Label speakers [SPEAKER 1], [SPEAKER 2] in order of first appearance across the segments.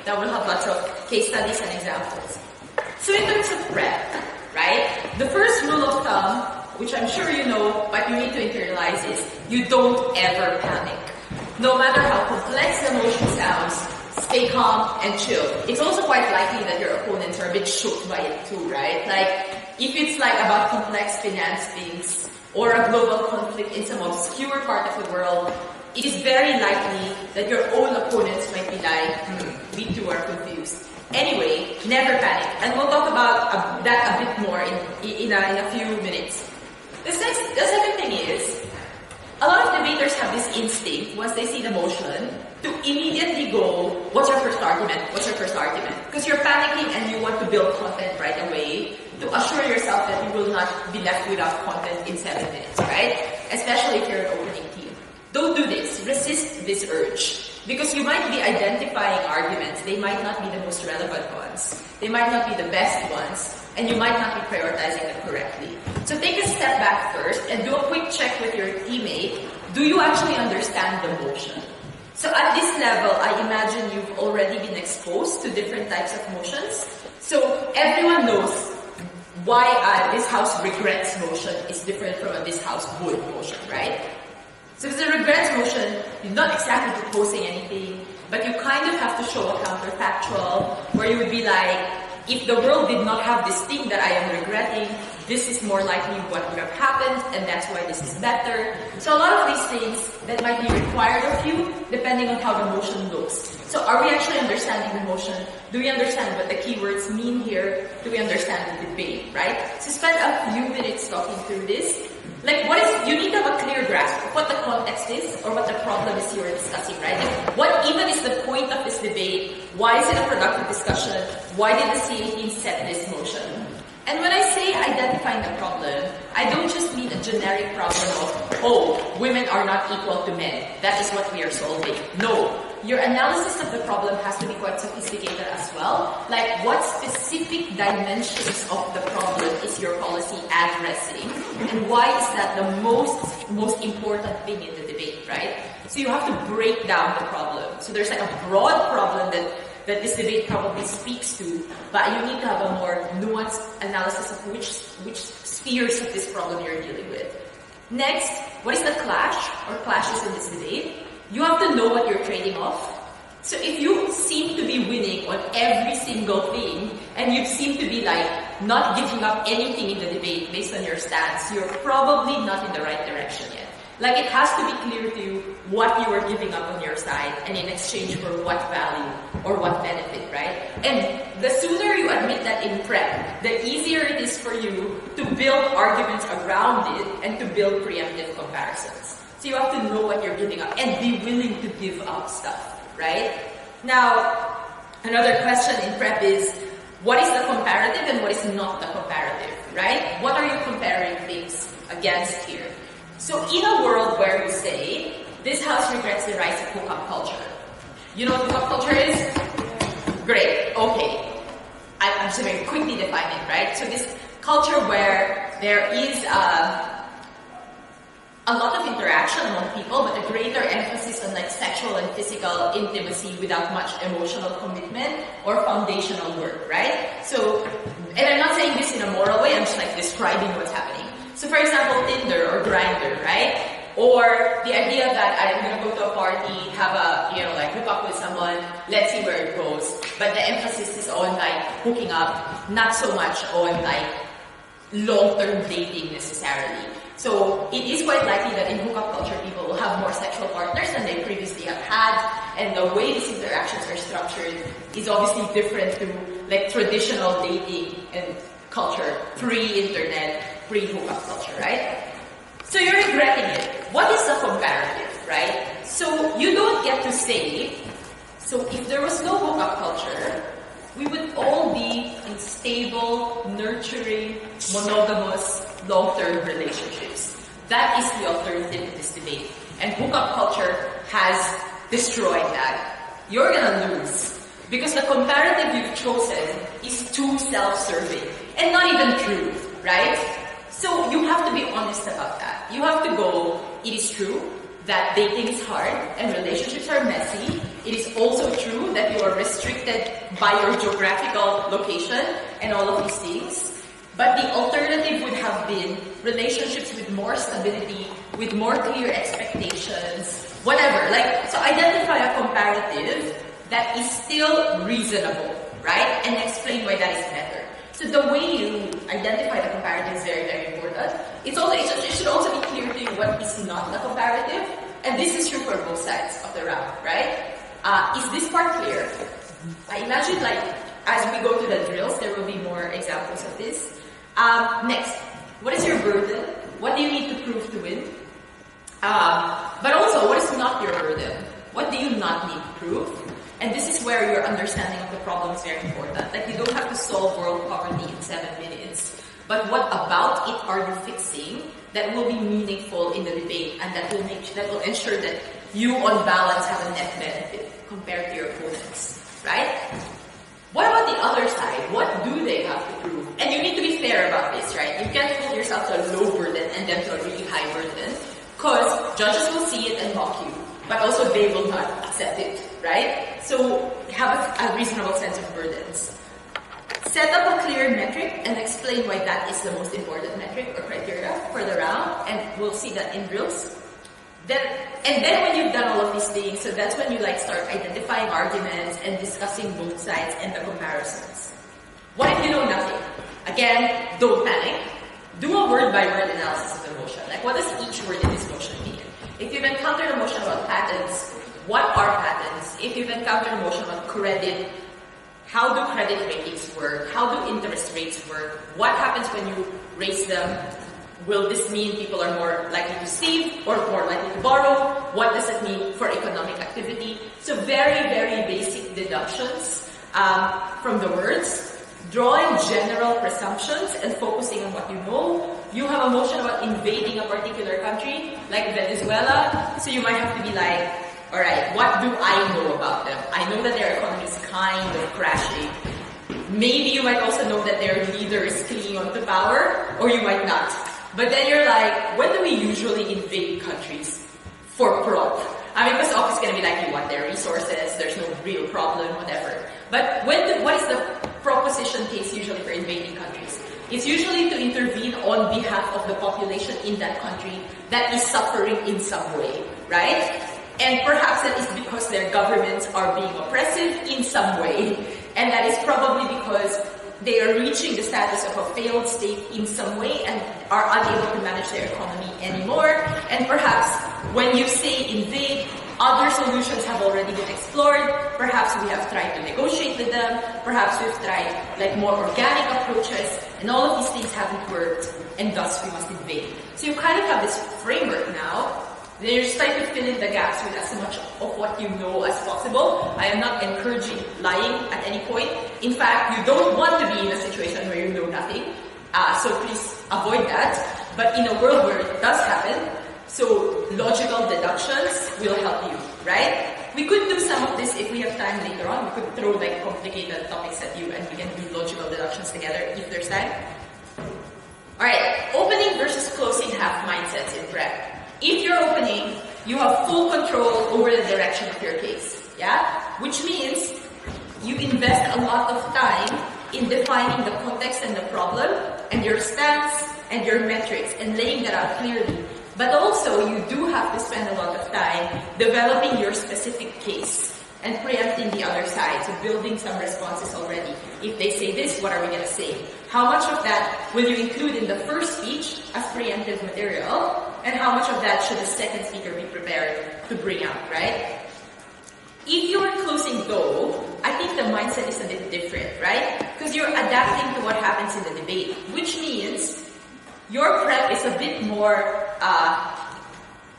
[SPEAKER 1] that will have lots of case studies and examples. So in terms of prep, right, the first rule of thumb, which I'm sure you know, but you need to internalize, is you don't ever panic. No matter how complex the motion sounds, stay calm and chill. It's also quite likely that your opponents are a bit shook by it too, right? Like, if it's like about complex finance things or a global conflict in some obscure part of the world, it is very likely that your own opponents might be like, we too are confused. Anyway, never panic. And we'll talk about that a bit more in a few minutes. The second thing is, a lot of debaters have this instinct, once they see the motion, to immediately go, what's your first argument? What's your first argument? Because you're panicking and you want to build content right away to assure yourself that you will not be left without content in 7 minutes, right? Especially if you're an opening team. Don't do this. Resist this urge. Because you might be identifying arguments. They might not be the most relevant ones. They might not be the best ones. And you might not be prioritizing them correctly. So take a step back first and do a quick check with your teammate. Do you actually understand the motion? So at this level, I imagine you've already been exposed to different types of motions. So everyone knows why this house regrets motion is different from a this house would motion, right? So if it's a regrets motion, you're not exactly proposing anything, but you kind of have to show a counterfactual where you would be like, if the world did not have this thing that I am regretting, this is more likely what would have happened, and that's why this is better. So a lot of these things that might be required of you, depending on how the motion looks. So are we actually understanding the motion? Do we understand what the keywords mean here? Do we understand the debate, right? So spend a few minutes talking through this. Like, you need to have a clear grasp of what the context is or what the problem is you're discussing, right? Like, what even is the point of this debate? Why is it a productive discussion? Why did the CA team set this motion? And when I say identifying the problem, I don't just mean a generic problem of, women are not equal to men. That is what we are solving. No. Your analysis of the problem has to be quite sophisticated as well. Like, what specific dimensions of the problem is your policy addressing? And why is that the most important thing in the debate, right? So you have to break down the problem. So there's like a broad problem that this debate probably speaks to, but you need to have a more nuanced analysis of which spheres of this problem you're dealing with. Next, what is the clash or clashes in this debate? You have to know what you're trading off. So if you seem to be winning on every single thing, and you seem to be like not giving up anything in the debate based on your stance, you're probably not in the right direction yet. Like, it has to be clear to you what you are giving up on your side and in exchange for what value or what benefit, right? And the sooner you admit that in prep, the easier it is for you to build arguments around it and to build preemptive comparisons. So you have to know what you're giving up and be willing to give up stuff, right? Now, another question in prep is, what is the comparative and what is not the comparative, right? What are you comparing things against here? So in a world where we say, this house regrets the rise of hookup culture. You know what hookup culture is? Great, okay. I'm just going to quickly define it, right? So this culture where there is a lot of interaction among people, but a greater emphasis on like sexual and physical intimacy without much emotional commitment or foundational work, right? So, and I'm not saying this in a moral way, I'm just like describing what's happening. So for example, Tinder or Grindr, right? Or the idea that I'm gonna go to a party, have a, like hook up with someone, let's see where it goes. But the emphasis is on like hooking up, not so much on like long-term dating necessarily. So it is quite likely that in hookup culture, people will have more sexual partners than they previously have had, and the way these interactions are structured is obviously different to like traditional dating and culture, pre-internet, pre-hookup culture, right? So you're regretting it. What is the comparative, right? So you don't get to say, so if there was no hookup culture, we would all be in stable, nurturing, monogamous, long-term relationships. That is the alternative in this debate. And hookup culture has destroyed that. You're gonna lose. Because the comparative you've chosen is too self-serving and not even true, right? So you have to be honest about that. You have to go, it is true that dating is hard and relationships are messy. It is also true that you or restricted by your geographical location and all of these things. But the alternative would have been relationships with more stability, with more clear expectations, whatever. Like, so identify a comparative that is still reasonable, right? And explain why that is better. So the way you identify the comparative is very, very important. It should also be clear to you what is not the comparative. And this is true for both sides of the round, right? Is this part clear? I imagine, like, as we go to the drills, there will be more examples of this. Next, what is your burden? What do you need to prove to win? But also, what is not your burden? What do you not need to prove? And this is where your understanding of the problem is very important. Like, you don't have to solve world poverty in 7 minutes. But what about it are you fixing that will be meaningful in the debate and that will ensure that you on balance have a net benefit compared to your opponents, right? What about the other side? What do they have to prove? And you need to be fair about this, right? You can't hold yourself to a low burden and then to a really high burden, because judges will see it and mock you, but also they will not accept it, right? So have a reasonable sense of burdens. Set up a clear metric and explain why that is the most important metric or criteria for the round, and we'll see that in drills. And then when you've done all of these things, so that's when you like start identifying arguments and discussing both sides and the comparisons. What if you know nothing? Again, don't panic. Do a word-by-word analysis of the motion. Like, what does each word in this motion mean? If you've encountered a motion about patents, what are patents? If you've encountered a motion about credit, how do credit ratings work? How do interest rates work? What happens when you raise them? Will this mean people are more likely to save or more likely to borrow? What does it mean for economic activity? So very, very basic deductions from the words. Drawing general presumptions and focusing on what you know. You have a motion about invading a particular country, like Venezuela, so you might have to be like, alright, what do I know about them? I know that their economy is kind of crashing. Maybe you might also know that their leader is clinging onto power, or you might not. But then you're like, when do we usually invade countries for prop? I mean, because office is going to be like, you want their resources, there's no real problem, whatever. But what is the proposition case usually for invading countries? It's usually to intervene on behalf of the population in that country that is suffering in some way, right? And perhaps that is because their governments are being oppressive in some way. And that is probably because they are reaching the status of a failed state in some way and are unable to manage their economy anymore. And perhaps when you say invade, other solutions have already been explored. Perhaps we have tried to negotiate with them. Perhaps we've tried like more organic approaches. And all of these things haven't worked, and thus we must invade. So you kind of have this framework now. Then you're just trying to fill in the gaps with as much of what you know as possible. I am not encouraging lying at any point. In fact, you don't want to be in a situation where you know nothing. So please avoid that. But in a world where it does happen, so logical deductions will help you, right? We could do some of this if we have time later on. We could throw like complicated topics at you and we can do logical deductions together if there's time. Alright, opening versus closing half mindsets in prep. If you're opening, you have full control over the direction of your case, yeah? Which means you invest a lot of time in defining the context and the problem and your stance and your metrics and laying that out clearly. But also, you do have to spend a lot of time developing your specific case and preempting the other side, so building some responses already. If they say this, what are we going to say? How much of that will you include in the first speech as preemptive material? And how much of that should the second speaker be prepared to bring out, right? If you're closing though, I think the mindset is a bit different, right? Because you're adapting to what happens in the debate, which means your prep is a bit more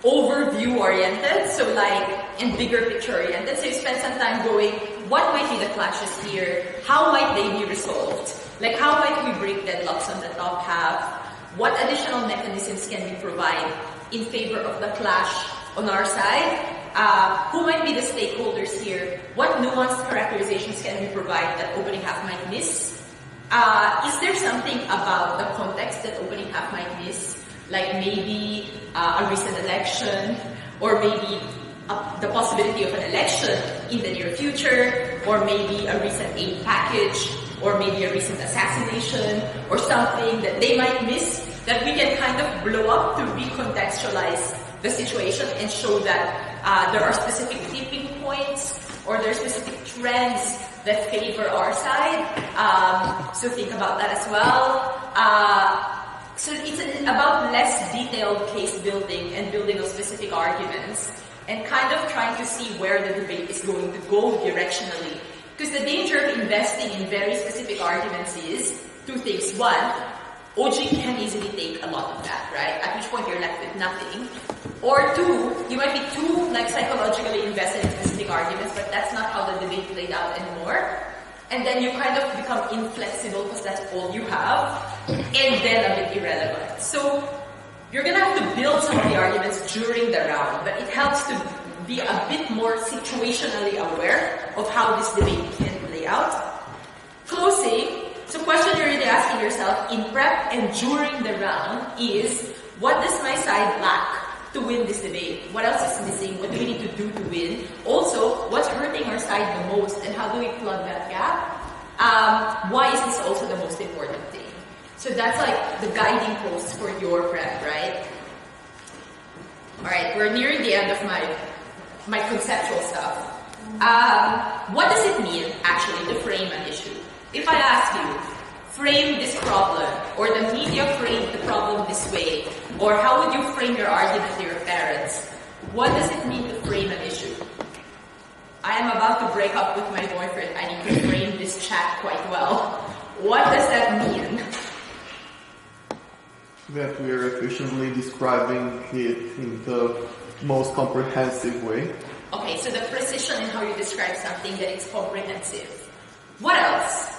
[SPEAKER 1] overview-oriented, so like, and bigger picture-oriented. So you spend some time going, what might be the clashes here? How might they be resolved? Like, how might we break deadlocks on the top half? What additional mechanisms can we provide in favor of the clash on our side? Who might be the stakeholders here? What nuanced characterizations can we provide that opening half might miss? Is there something about the context that opening half might miss? Like maybe a recent election, or maybe the possibility of an election in the near future, or maybe a recent aid package, or maybe a recent assassination, or something that they might miss, that we can kind of blow up to recontextualize the situation and show that there are specific tipping points, or there are specific trends that favor our side. So think about that as well. So it's about less detailed case building and building of specific arguments, and kind of trying to see where the debate is going to go directionally. Because the danger of investing in very specific arguments is two things. One, OG can easily take a lot of that, right? At which point you're left with nothing. Or two, you might be too psychologically invested in specific arguments, but that's not how the debate played out anymore. And then you kind of become inflexible because that's all you have, and then a bit irrelevant. So you're gonna have to build some of the arguments during the round, but it helps to be a bit more situationally aware of how this debate can play out. Closing, so question you're really asking yourself in prep and during the round is, what does my side lack to win this debate? What else is missing? What do we need to do to win? Also, what's hurting our side the most, and how do we plug that gap? Why is this also the most important thing? So that's like the guiding posts for your prep, right? Alright, we're nearing the end of my conceptual stuff. What does it mean, actually, to frame an issue? If I ask you, frame this problem, or the media framed the problem this way, or how would you frame your argument to your parents? What does it mean to frame an issue? I am about to break up with my boyfriend. I need to frame this chat quite well. What does that mean?
[SPEAKER 2] That we are efficiently describing it in the most comprehensive way.
[SPEAKER 1] Okay, so the precision in how you describe something, that it's comprehensive. What else?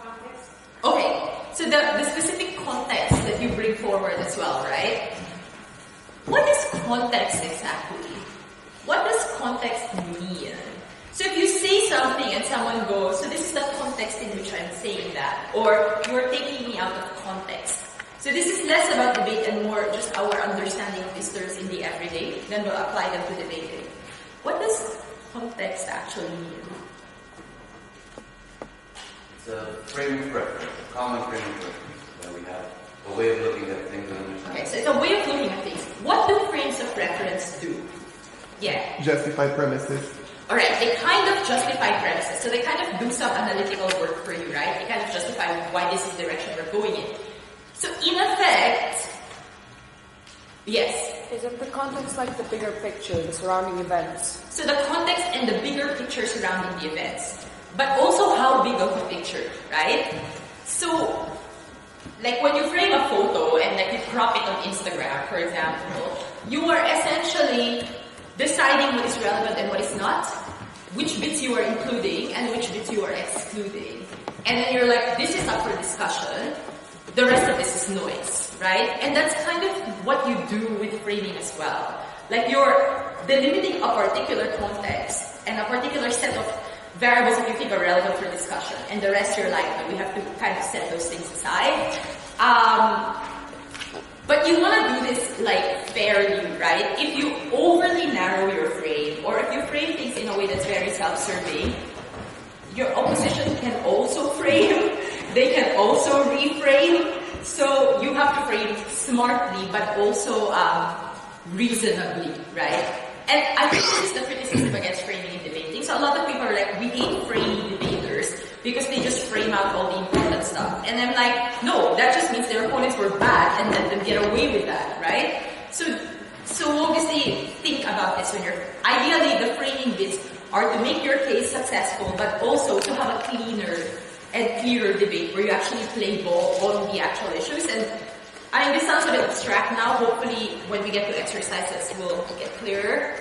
[SPEAKER 1] Context. Okay, so the specific context that you bring forward as well, right? What is context exactly? What does context mean? So if you say something and someone goes, so this is the context in which I'm saying that, or you're taking me out of context. So this is less about debate and more just our understanding of these terms in the everyday, then we'll apply them to debating. What does context actually mean?
[SPEAKER 3] It's a frame of reference, a common frame of reference that we have, a way of looking at things and understanding.
[SPEAKER 1] Okay, so it's a way of looking at things. What do frames of reference do? Yeah.
[SPEAKER 2] Justify premises.
[SPEAKER 1] Alright, they kind of justify premises. So they kind of do some analytical work for you, right? They kind of justify why this is the direction we're going in. So in effect, yes?
[SPEAKER 4] Isn't the context like the bigger picture, the surrounding events?
[SPEAKER 1] So the context and the bigger picture surrounding the events. But also how big of a picture, right? So, like when you frame a photo and like you crop it on Instagram, for example, you are essentially deciding what is relevant and what is not, which bits you are including and which bits you are excluding. And then you're like, this is up for discussion, the rest of this is noise, right? And that's kind of what you do with framing as well. Like you're delimiting a particular context and a particular set of variables that you think are relevant for discussion, and the rest you're like, we have to kind of set those things aside. But you want to do this like fairly, right? If you overly narrow your frame, or if you frame things in a way that's very self-serving, your opposition can also frame, they can also reframe, so you have to frame smartly but also reasonably, right? And I think this is the criticism against framing in debating. So a lot of people are like, we hate framing debaters because they just frame out all the important stuff. And I'm like, no, that just means their opponents were bad and let them get away with that, right? So obviously think about this when you're, ideally the framing bits are to make your case successful, but also to have a cleaner and clearer debate where you actually play ball on the actual issues. And I mean, this sounds a bit abstract now. Hopefully, when we get to exercises, we'll get clearer.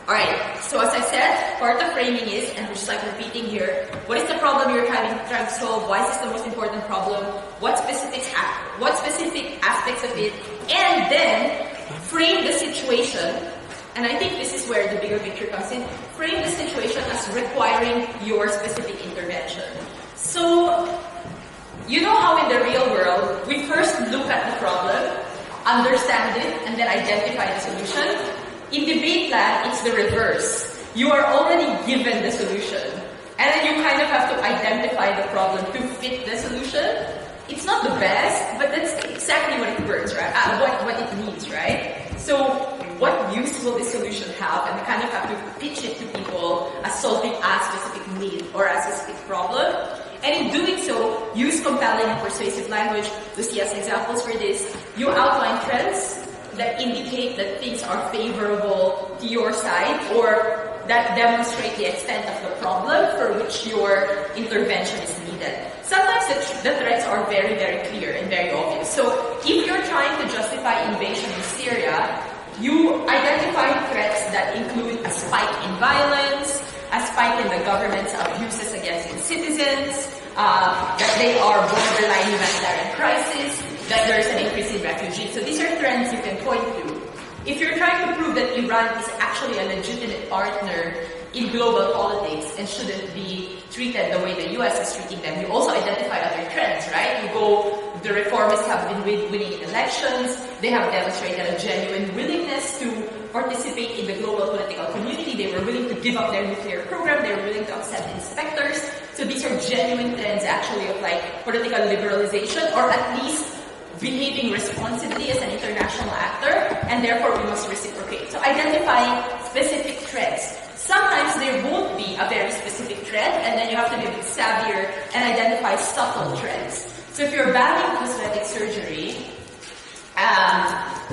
[SPEAKER 1] Alright, so as I said, part of framing is, and I'm just like repeating here, what is the problem you're trying to solve? Why is this the most important problem? What specific aspects of it? And then, frame the situation, and I think this is where the bigger picture comes in, frame the situation as requiring your specific intervention. So, you know how in the real world, we first look at the problem, understand it, and then identify the solution. In debate plan, it's the reverse. You are already given the solution, and then you kind of have to identify the problem to fit the solution. It's not the best, but that's exactly what it works, right? What it needs, right? So what use will this solution have? And you kind of have to pitch it to people as solving a specific need or a specific problem. And in doing so, use compelling and persuasive language. Lucia's examples for this. You outline trends that indicate that things are favorable to your side or that demonstrate the extent of the problem for which your intervention is needed. Sometimes the threats are very, very clear and very obvious. So if you're trying to justify invasion in Syria, you identify threats that include a spike in violence, a spike in the government's abuses against its citizens, that they are borderline humanitarian crisis, that there is an increase in refugees. So these are trends you can point to. If you're trying to prove that Iran is actually a legitimate partner in global politics and shouldn't be treated the way the US is treating them, you also identify other trends, right? You go, the reformists have been winning elections, they have demonstrated a genuine willingness to participate in the global political community, they were willing to give up their nuclear program, they were willing to accept inspectors. So these are genuine trends actually of like political liberalization, or at least behaving responsibly as an international actor, and therefore we must reciprocate. So identifying specific trends. Sometimes there won't be a very specific trend, and then you have to be a bit savvier and identify subtle trends. So if you're banning cosmetic surgery,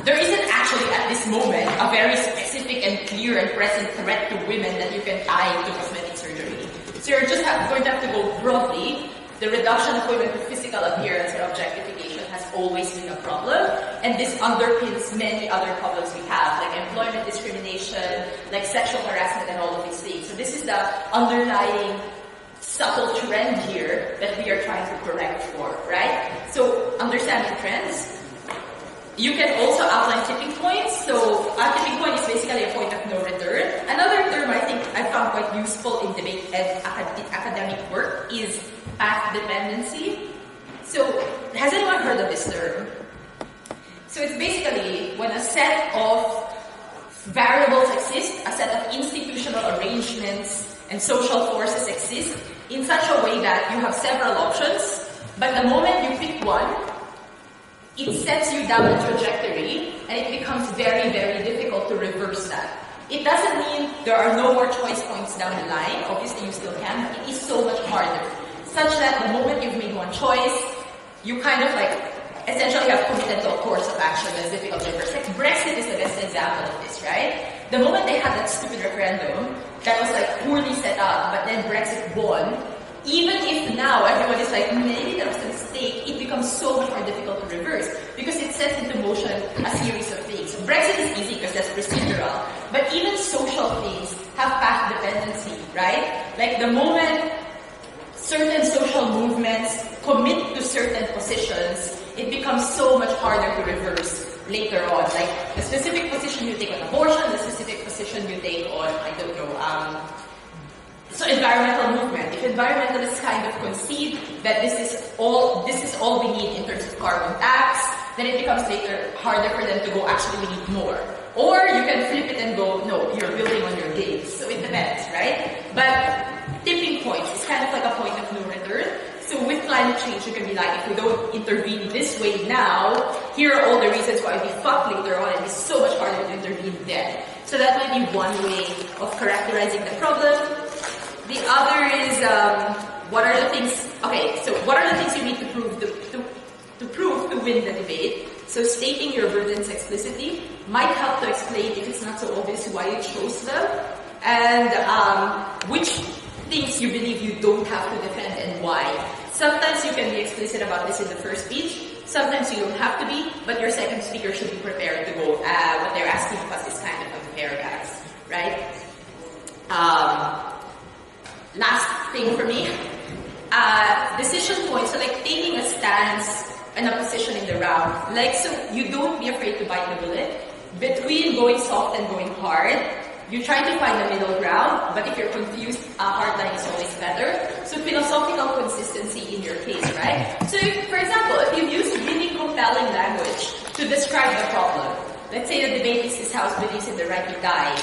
[SPEAKER 1] there isn't actually at this moment a very specific and clear and present threat to women that you can tie to cosmetic surgery. So you're just going to have to go broadly. The reduction of women to physical appearance or objectification has always been a problem, and this underpins many other problems we have, like employment discrimination, like sexual harassment and all of these things. So this is the underlying subtle trend here that we are trying to correct for, right? So understanding trends. You can also outline tipping points. So a tipping point is basically a point of no return. Another term I think I found quite useful in debate and academic work is path dependency. So has anyone heard of this term? So it's basically when a set of variables exist, a set of institutional arrangements and social forces exist in such a way that you have several options, but the moment you pick one, it sets you down a trajectory, and it becomes very, very difficult to reverse that. It doesn't mean there are no more choice points down the line. Obviously, you still can, but it is so much harder. Such that the moment you've made one choice, you kind of like essentially have committed to a course of action that's difficult to reverse. Like Brexit is the best example of this, right? The moment they had that stupid referendum that was like poorly set up, but then Brexit won, even if now everyone is like, maybe that was a mistake, it becomes so much more difficult to reverse because it sets into motion a series of things. So Brexit is easy because that's procedural, but even social things have path dependency, right? Like the moment certain social movements commit to certain positions, it becomes so much harder to reverse later on. Like the specific position you take on abortion, the specific position you take on, I don't know, so environmental movement. If environmentalists kind of concede that this is all we need in terms of carbon tax, then it becomes later harder for them to go, actually we need more. Or you can flip it and go, no, you're building on your gains. So it depends, right? But tipping points is kind of like a point of no return. So with climate change, you can be like, if we don't intervene this way now, here are all the reasons why we fuck later on, and it's so much harder to intervene then. So that might be one way of characterizing the problem. The other is, what are the things you need to prove to win the debate? So stating your burdens explicitly might help to explain, if it's not so obvious, why you chose them, and which things you believe you don't have to defend and why. Sometimes you can be explicit about this in the first speech, sometimes you don't have to be, but your second speaker should be prepared to go, what they're asking of us is kind of unfair, guys, right? Last thing for me, decision points, so like taking a stance and a position in the round. Like, so you don't be afraid to bite the bullet. Between going soft and going hard, you try to find a middle ground, but if you're confused, a hard line is always better. So philosophical consistency in your case, right? So if, for example, if you use really compelling language to describe the problem. Let's say the debate is house believes in the right to die.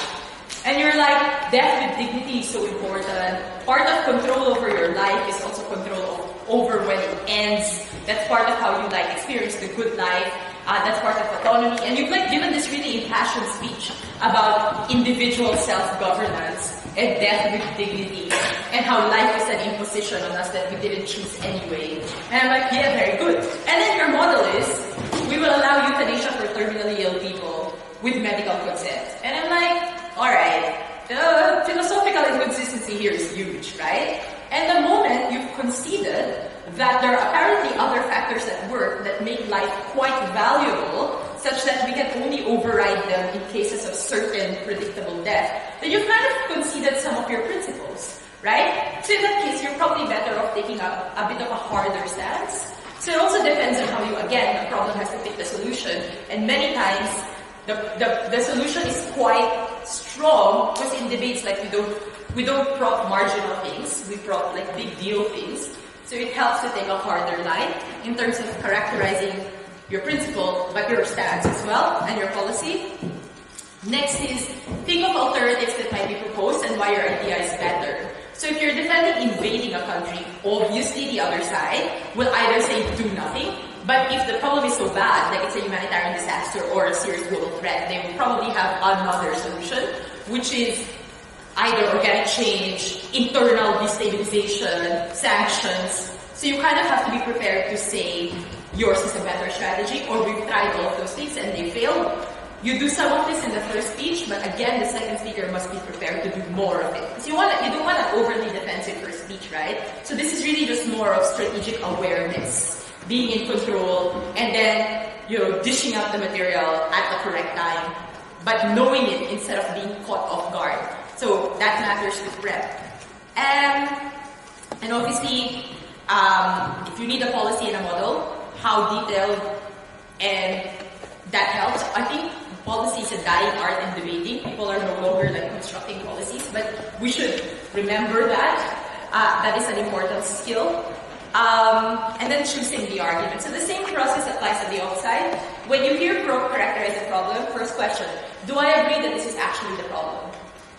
[SPEAKER 1] And you're like, death with dignity is so important. Part of control over your life is also control over when it ends. That's part of how you experience the good life. That's part of autonomy. And you've given this really impassioned speech about individual self-governance and death with dignity and how life is an imposition on us that we didn't choose anyway. And I'm like, yeah, very good. And then your model is, we will allow euthanasia for terminally ill people with medical consent. And I'm like, alright, the philosophical inconsistency here is huge, right? And the moment you've conceded that there are apparently other factors at work that make life quite valuable, such that we can only override them in cases of certain predictable death, then you've kind of conceded some of your principles, right? So in that case, you're probably better off taking a bit of a harder stance. So it also depends on how you, again, the problem has to fit the solution, and many times the solution is quite strong, because in debates we don't prop marginal things, we prop big deal things. So it helps to take a harder line in terms of characterizing your principle, but your stance as well, and your policy. Next is, think of alternatives that might be proposed and why your idea is better. So if you're defending invading a country, obviously the other side will either say do nothing, but if the problem is so bad, like it's a humanitarian disaster or a serious global threat, they will probably have another solution, which is either organic change, internal destabilization, sanctions. So you kind of have to be prepared to say yours is a better strategy, or we've tried all of those things and they failed. You do some of this in the first speech, but again, the second speaker must be prepared to do more of it. Because you don't want an overly defensive first speech, right? So this is really just more of strategic awareness, being in control, and then, dishing out the material at the correct time, but knowing it instead of being caught off guard. So that matters with prep. And obviously, if you need a policy and a model, how detailed, and that helps. I think policy is a dying art in debating. People are no longer constructing policies, but we should remember that. That is an important skill. And then choosing the argument. So the same process applies on the outside. When you hear Pro characterize a problem, first question, do I agree that this is actually the problem?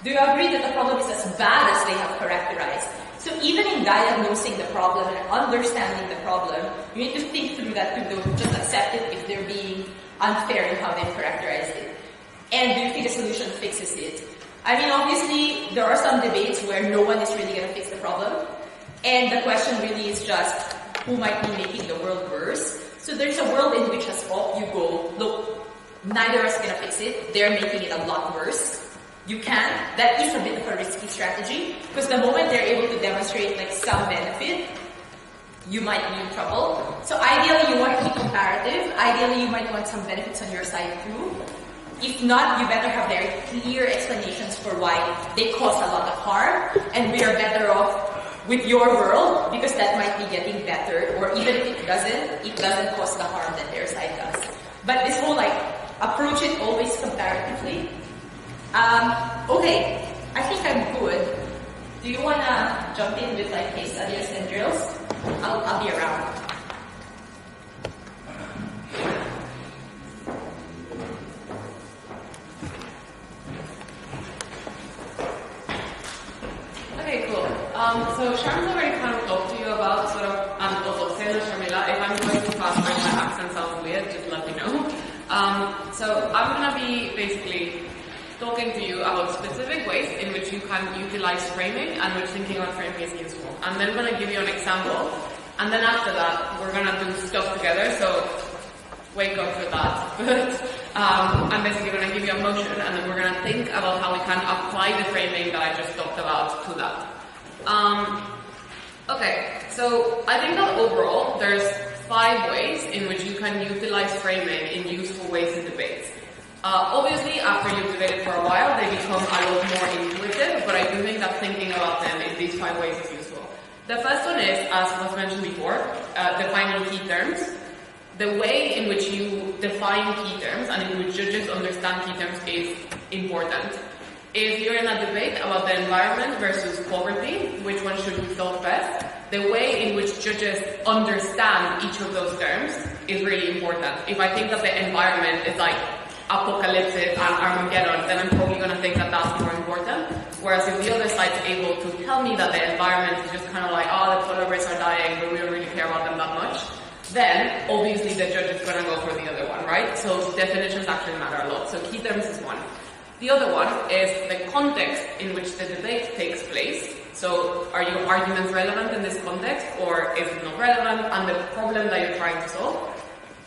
[SPEAKER 1] Do you agree that the problem is as bad as they have characterized? So even in diagnosing the problem and understanding the problem, you need to think through that too. Don't just accept it if they're being unfair in how they've characterized it. And do you think a solution fixes it? I mean, obviously, there are some debates where no one is really going to fix the problem. And the question really is just, who might be making the world worse? So there's a world in which as op you go, look, neither of us is going to fix it. They're making it a lot worse. You can. That is a bit of a risky strategy, because the moment they're able to demonstrate some benefit, you might be in trouble. So ideally, you want to be comparative. Ideally, you might want some benefits on your side too. If not, you better have very clear explanations for why they cause a lot of harm, and we are better off with your world, because that might be getting better, or even if it doesn't cause the harm that their side does. But this whole approach it always comparatively. Okay, I think I'm good. Do you want to jump in with case studies and drills? I'll be around.
[SPEAKER 5] Okay, cool. So Sharm's already kind of talked to you about and also say Sharmila, if I'm going too fast or my accent sounds weird, just let me know. So I'm going to be basically talking to you about specific ways in which you can utilize framing and which thinking about framing is useful. And then I'm going to give you an example. And then after that, we're going to do stuff together. So wake up for that. But I'm basically going to give you a motion, and then we're going to think about how we can apply the framing that I just talked about to that. Okay, so I think that overall there's 5 ways in which you can utilize framing in useful ways in debates. Obviously, after you've debated for a while, they become a lot more intuitive, but I do think that thinking about them in these 5 ways is useful. The first one is, as was mentioned before, defining key terms. The way in which you define key terms and in which judges understand key terms is important. If you're in a debate about the environment versus poverty, which one should be solved best, the way in which judges understand each of those terms is really important. If I think that the environment is like apocalyptic and Armageddon, then I'm probably going to think that that's more important. Whereas if the other side's able to tell me that the environment is just kind of like, oh, the polar bears are dying, but we don't really care about them that much, then obviously the judge is going to go for the other one, right? So definitions actually matter a lot. So key terms is one. The other one is the context in which the debate takes place. So are your arguments relevant in this context, or is it not relevant, and the problem that you're trying to solve?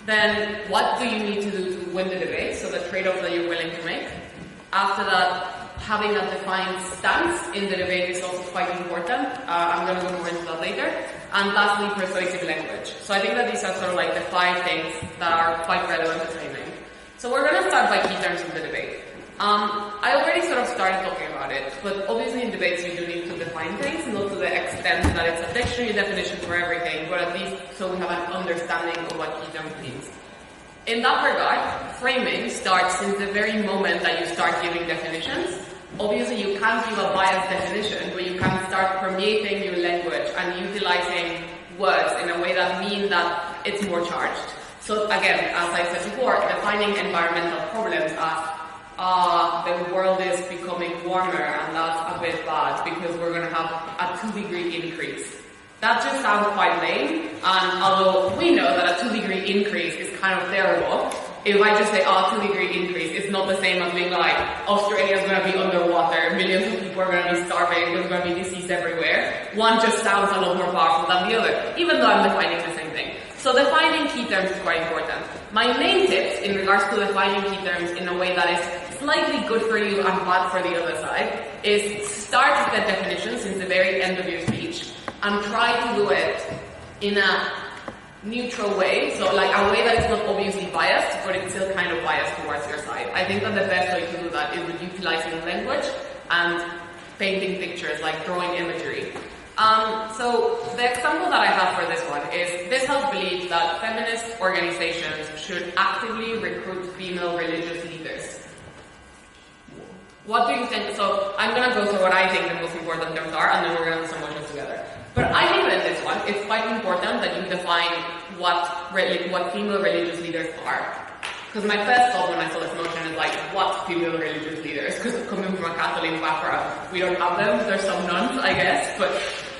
[SPEAKER 5] Then what do you need to do to win the debate, so the trade-off that you're willing to make? After that, having a defined stance in the debate is also quite important. I'm going to go more into that later. And lastly, persuasive language. So I think that these are sort of like the 5 things that are quite relevant to framing. So we're going to start by key terms in the debate. I already sort of started talking about it, but obviously in debates you do need to define things, not to the extent that it's a dictionary definition for everything, but at least so we have an understanding of what key terms means. In that regard, framing starts since the very moment that you start giving definitions. Obviously you can't give a biased definition, but you can start permeating your language and utilizing words in a way that mean that it's more charged. So again, as I said before, defining environmental problems as the world is becoming warmer and that's a bit bad because we're going to have a 2-degree increase. That just sounds quite lame, and although we know that a 2-degree increase is kind of terrible, if I just say, 2-degree increase, it's not the same as being like, Australia's going to be underwater, millions of people are going to be starving, there's going to be disease everywhere. One just sounds a lot more powerful than the other, even though I'm defining the same thing. So defining key terms is quite important. My main tips in regards to defining key terms in a way that is slightly good for you and bad for the other side is start with the definition since the very end of your speech and try to do it in a neutral way, so like a way that is not obviously biased, but it's still kind of biased towards your side. I think that the best way to do that is with utilizing language and painting pictures, like drawing imagery. So the example that I have for this one is this house believes that feminist organizations should actively recruit female religious leaders. What do you think? So I'm going to go through what I think the most important terms are, and then we're going to do some motions together. But I think that in this one, it's quite important that you define what female religious leaders are. Because my first thought when I saw this motion is like, what female religious leaders? Because coming from a Catholic background, we don't have them. There's some nuns, I guess, but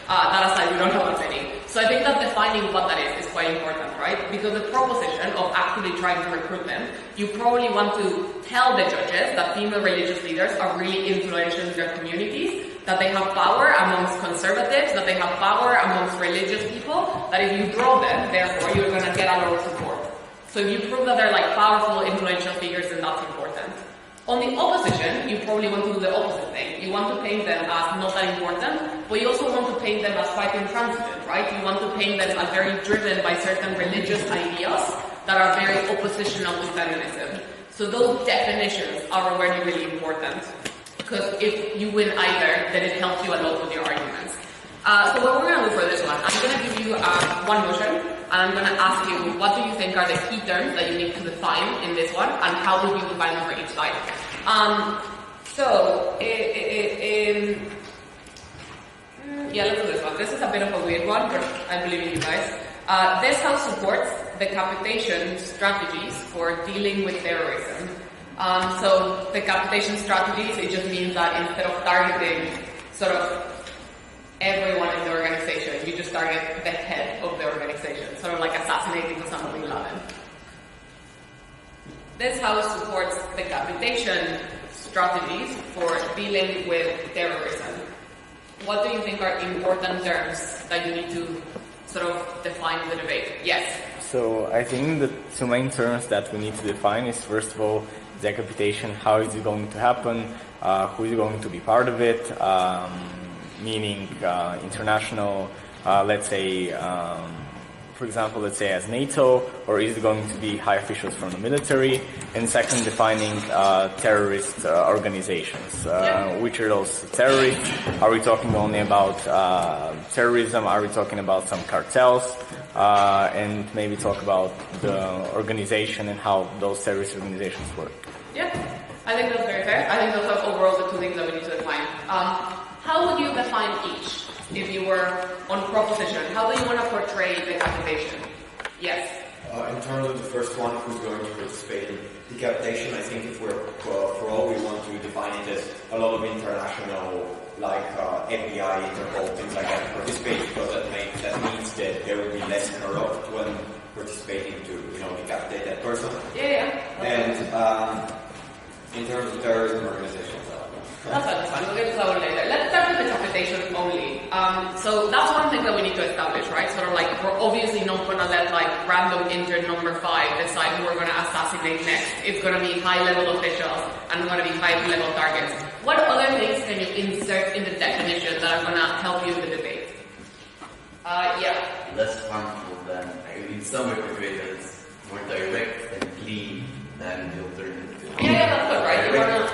[SPEAKER 5] that aside, we don't have that many. So I think that defining what that is quite important, right? Because the proposition of actually trying to recruit them, you probably want to tell the judges that female religious leaders are really influential in their communities, that they have power amongst conservatives, that they have power amongst religious people, that if you draw them, therefore, you're going to get a lot of support. So if you prove that they're like powerful, influential figures, then that's important. On the opposition, you probably want to do the opposite thing. You want to paint them as not that important, but you also want to paint them as quite intransigent, right? You want to paint them as very driven by certain religious ideas that are very oppositional to feminism. So those definitions are already really important, because if you win either, then it helps you a lot with your arguments. So what we're going to do for this one, I'm going to give you one motion, and I'm going to ask you what do you think are the key terms that you need to define in this one, and how would you define them for each side. Yeah, let's do this one. This is a bit of a weird one, but I believe in you guys. This house supports the capitation strategies for dealing with terrorism. So the capitation strategies, it just means that instead of targeting sort of everyone in the organization, you just target the head of the organization, sort of like assassinating Osama bin Laden. This house supports the capitation strategies for dealing with terrorism. What do you think are important terms that you need to sort of define in the debate? Yes?
[SPEAKER 6] So I think the 2 main terms that we need to define is, first of all, decapitation. How is it going to happen? Who is going to be part of it? Meaning international, let's say, for example, let's say as NATO, or is it going to be high officials from the military? And second, defining terrorist organizations. Which are those terrorists? Are we talking only about terrorism? Are we talking about some cartels? And maybe talk about the organization and how those terrorist organizations work.
[SPEAKER 5] Yeah, I think that's very fair. I think those are overall the 2 things that we need to define. How would you define each? If you were on proposition, how do you want to portray the capitation? Yes?
[SPEAKER 7] In terms of the first one, who's going to participate in decapitation, I think if we're for all, we want to define it as a lot of international, like FBI, Interpol, things like that, participate, because that means that there will be less corrupt when participating to, decapitate that person.
[SPEAKER 5] Yeah.
[SPEAKER 7] And in terms of terrorism organizations.
[SPEAKER 5] That's fine. We'll get to that one later. Let's start with decapitation only. So that's one thing that we need to establish, right? Sort of like, we're obviously not going to let like random intern number 5 decide who we're going to assassinate next. It's going to be high-level officials and going to be high-level targets. What other things can you insert in the definition that are going to help you in the debate?
[SPEAKER 3] Less harmful than, in some perpetrators, more direct and clean than the alternative.
[SPEAKER 5] Yeah, that's good, right? You wanna,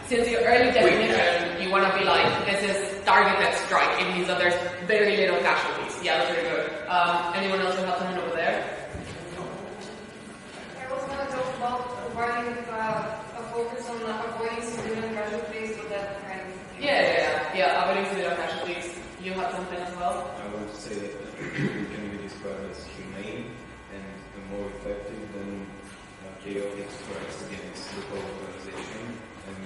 [SPEAKER 5] since your early definition, you want to be like, this is targeted strike. It means that there's very little casualties. Yeah, that's really good. Anyone else who have something over there?
[SPEAKER 8] I was going to talk about providing a focus on avoiding civilian casualties with that kind of thing.
[SPEAKER 5] Yeah, avoiding civilian casualties. You have something as well?
[SPEAKER 9] I want to say that it can be described as humane and more effective than chaotic strikes against the whole organization, and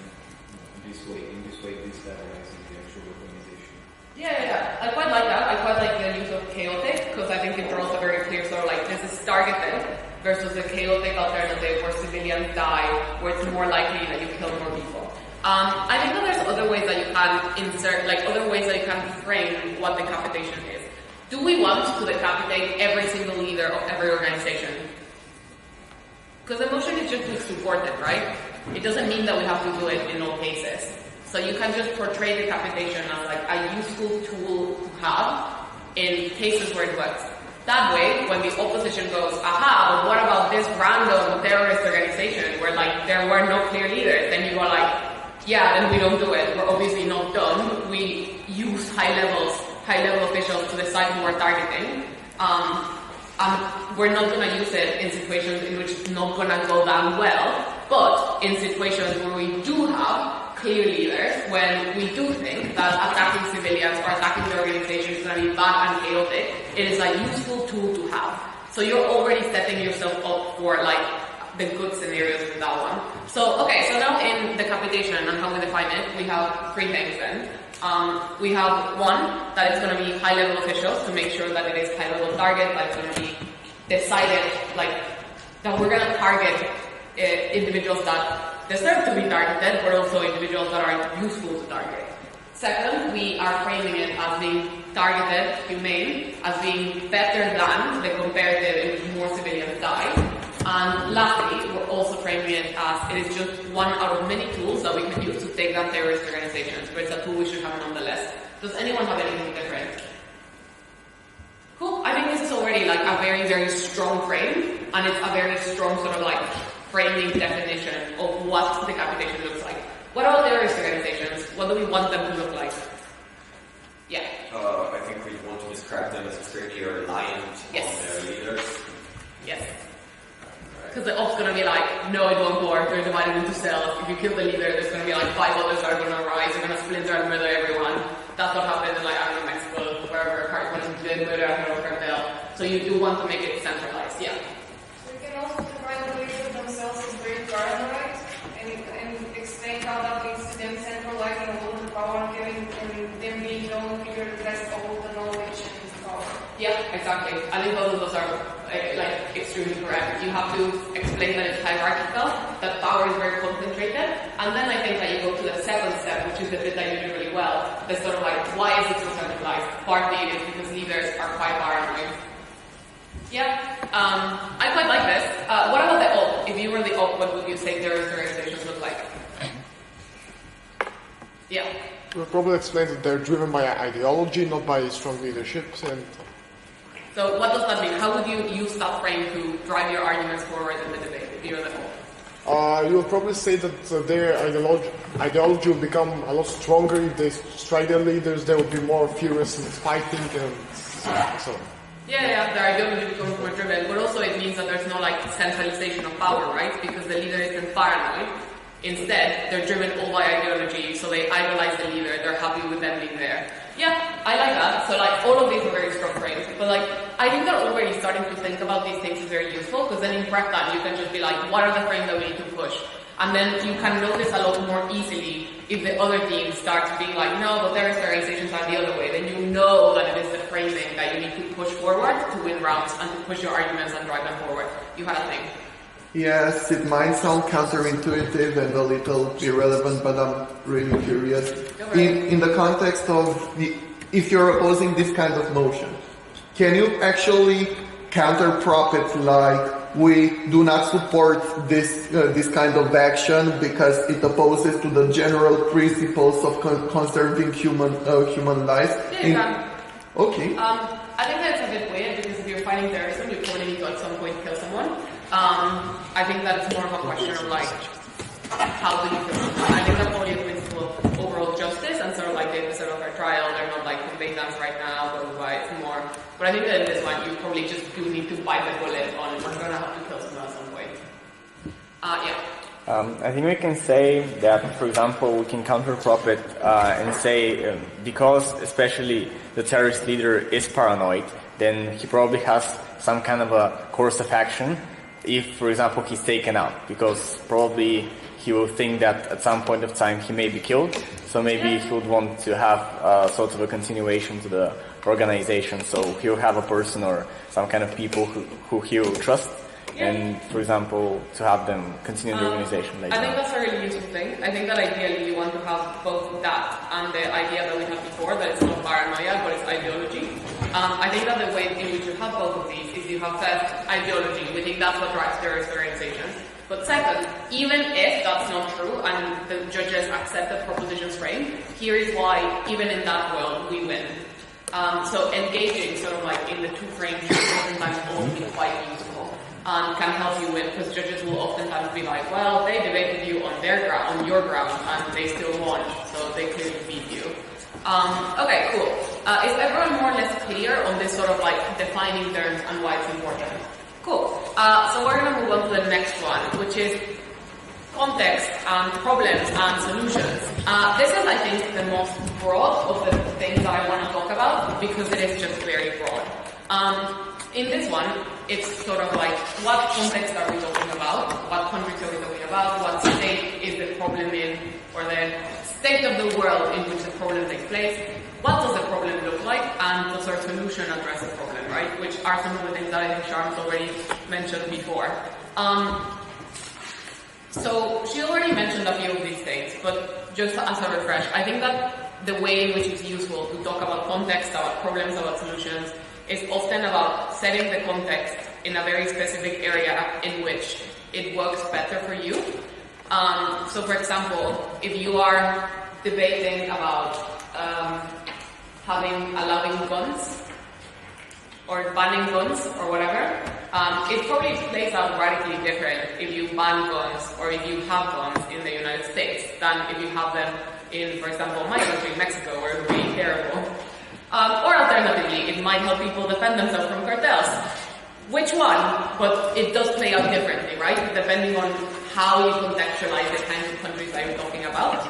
[SPEAKER 9] in this way destabilizing the actual organization.
[SPEAKER 5] Yeah. I quite like that. I quite like the use of chaotic, because I think it draws a very clear sort of like, this is targeted versus the chaotic alternative where civilians die, where it's more likely that you kill more people. I think that there's other ways that you can insert, like other ways that you can frame what decapitation is. Do we want to decapitate every single leader of every organization? Because the motion is just to support it, right? It doesn't mean that we have to do it in all cases. So you can just portray decapitation as like a useful tool to have in cases where it works. That way, when the opposition goes, aha, but what about this random terrorist organization where like there were no clear leaders, then you go like, yeah, then we don't do it. We're obviously not done. We use high-level officials to decide who we're targeting. We're not going to use it in situations in which it's not going to go down well, but in situations where we do have clear leaders, when we do think that attacking civilians or attacking the organization is going to be bad and chaotic, it is a useful tool to have. So you're already setting yourself up for like the good scenarios with that one. So now in decapitation and how we define it, we have 3 things then. We have one, that it's going to be high-level officials to make sure that it is high-level target, that it's going to be decided, like, that we're going to target individuals that deserve to be targeted, but also individuals that are useful to target. Second, we are framing it as being targeted, humane, as being better than the comparative in which more civilians die. And lastly, we're also framing it as it is just one out of many tools that we can use to take down terrorist organizations, but it's a tool we should have nonetheless. Does anyone have anything different? Cool. I think this is already like a very, very strong frame, and it's a very strong sort of like framing definition of what decapitation looks like. What about terrorist organizations? What do we want them to look like? Yeah.
[SPEAKER 7] I think we want to describe them as extremely reliant on their leaders.
[SPEAKER 5] Yes. Because the op's going to be like, no, it won't work, they're divided into cells. If you kill the leader, there's going to be like 5 others that are going to rise, you're going to splinter and murder everyone. That's what happened in like, I don't know, Mexico, wherever cartels did murder a whole cartel. So you do want to make it centralized, yeah.
[SPEAKER 8] So you can also define the leaders themselves as very paranoid and explain how that leads to them centralizing all of the power and them being the only figure that has all the knowledge and power.
[SPEAKER 5] Yeah, exactly. I think both of those are like extremely correct. You have to explain that it's hierarchical, that power is very concentrated, and then I think that you go to the 7th step, which is the bit that you do really well. The sort of like, why is it so centralized? Partly it is because leaders are quite paranoid. Yeah, I quite like this. What about the op? If you were the op, what would you say terrorist organizations look like? Yeah.
[SPEAKER 10] We'll probably explain that they're driven by ideology, not by strong leaderships. And
[SPEAKER 5] so what does that mean? How would you use that frame to drive your arguments forward in the debate if you're the op?
[SPEAKER 10] You will probably say that their ideology will become a lot stronger if they strike their leaders. They will be more furious in fighting, and so.
[SPEAKER 5] Yeah, their ideology becomes more driven, but also it means that there's no like centralization of power, right? Because the leader isn't paranoid. Instead, they're driven all by ideology, so they idolize the leader, they're happy with them being there. Yeah, I like that. So like all of these are very strong frames, but like I think that already starting to think about these things is very useful, because then in prep time you can just be like, what are the frames that we need to push? And then you can notice a lot more easily if the other team starts being like, no, but their organizations are the other way. Then you know that it is the framing that you need to push forward to win rounds and to push your arguments and drive them forward. You had a thing.
[SPEAKER 2] Yes, it might sound counterintuitive and a little irrelevant, but I'm really curious. In the context of if you're opposing this kind of motion, can you actually counter-prop it like, we do not support this kind of action because it opposes to the general principles of conserving human life?
[SPEAKER 5] Yeah, you can.
[SPEAKER 2] Okay.
[SPEAKER 5] I think that's a bit weird, because if you're fighting terrorism, you probably need to at some point kill someone. I think that it's more of a question of like, how do you kill someone? I think that's probably a principle of overall justice, and sort of like the episode of our trial, they're not like combatants right now, but it's more. But I think that in this one, you probably just do need to bite the bullet on, we're gonna have to kill someone at some point.
[SPEAKER 6] I think we can say that, for example, we can counter-prop it and say, because especially the terrorist leader is paranoid, then he probably has some kind of a course of action if, for example, he's taken out, because probably he will think that at some point of time he may be killed, so maybe he would want to have sort of a continuation to the organization, so he'll have a person or some kind of people who he will trust, and, for example, to have them continue the organization later.
[SPEAKER 5] I think that's a really useful thing. I think that ideally you want to have both that and the idea that we had before, that it's not paranoia, but it's ideology. I think that the way in which you have both of these is you have first ideology. We think that's what drives terrorist organizations. But second, even if that's not true and the judges accept the proposition's frame, here is why, even in that world, we win. So engaging sort of like in the two frames is oftentimes also quite useful and can help you win, because judges will oftentimes be like, well, they debated you on their ground, on your ground, and they still won, so they clearly beat you. Okay, cool. Is everyone more or less clear on this sort of like defining terms and why it's important? Cool. So we're going to move on to the next one, which is context and problems and solutions. This is, I think, the most broad of the things that I want to talk about, because it is just very broad. In this one, it's sort of like, what context are we talking about? What countries are we talking about? What state is the problem in? Or the state of the world in which the problem takes place? What does the problem look like? And does our solution address the problem, right? Which are some of the things that I think Sharm's already mentioned before. So she already mentioned a few of these things, but just as a refresh, I think that the way in which it's useful to talk about context, about problems, about solutions, is often about setting the context in a very specific area in which it works better for you. So for example, if you are debating about allowing guns or banning guns or whatever, it probably plays out radically different if you ban guns or if you have guns in the United States than if you have them in, for example, my country, Mexico, where it would be terrible. Or alternatively, it might help people defend themselves from cartels. Which one? But it does play out differently, right? Depending on how you contextualize the kinds of countries that you're talking about.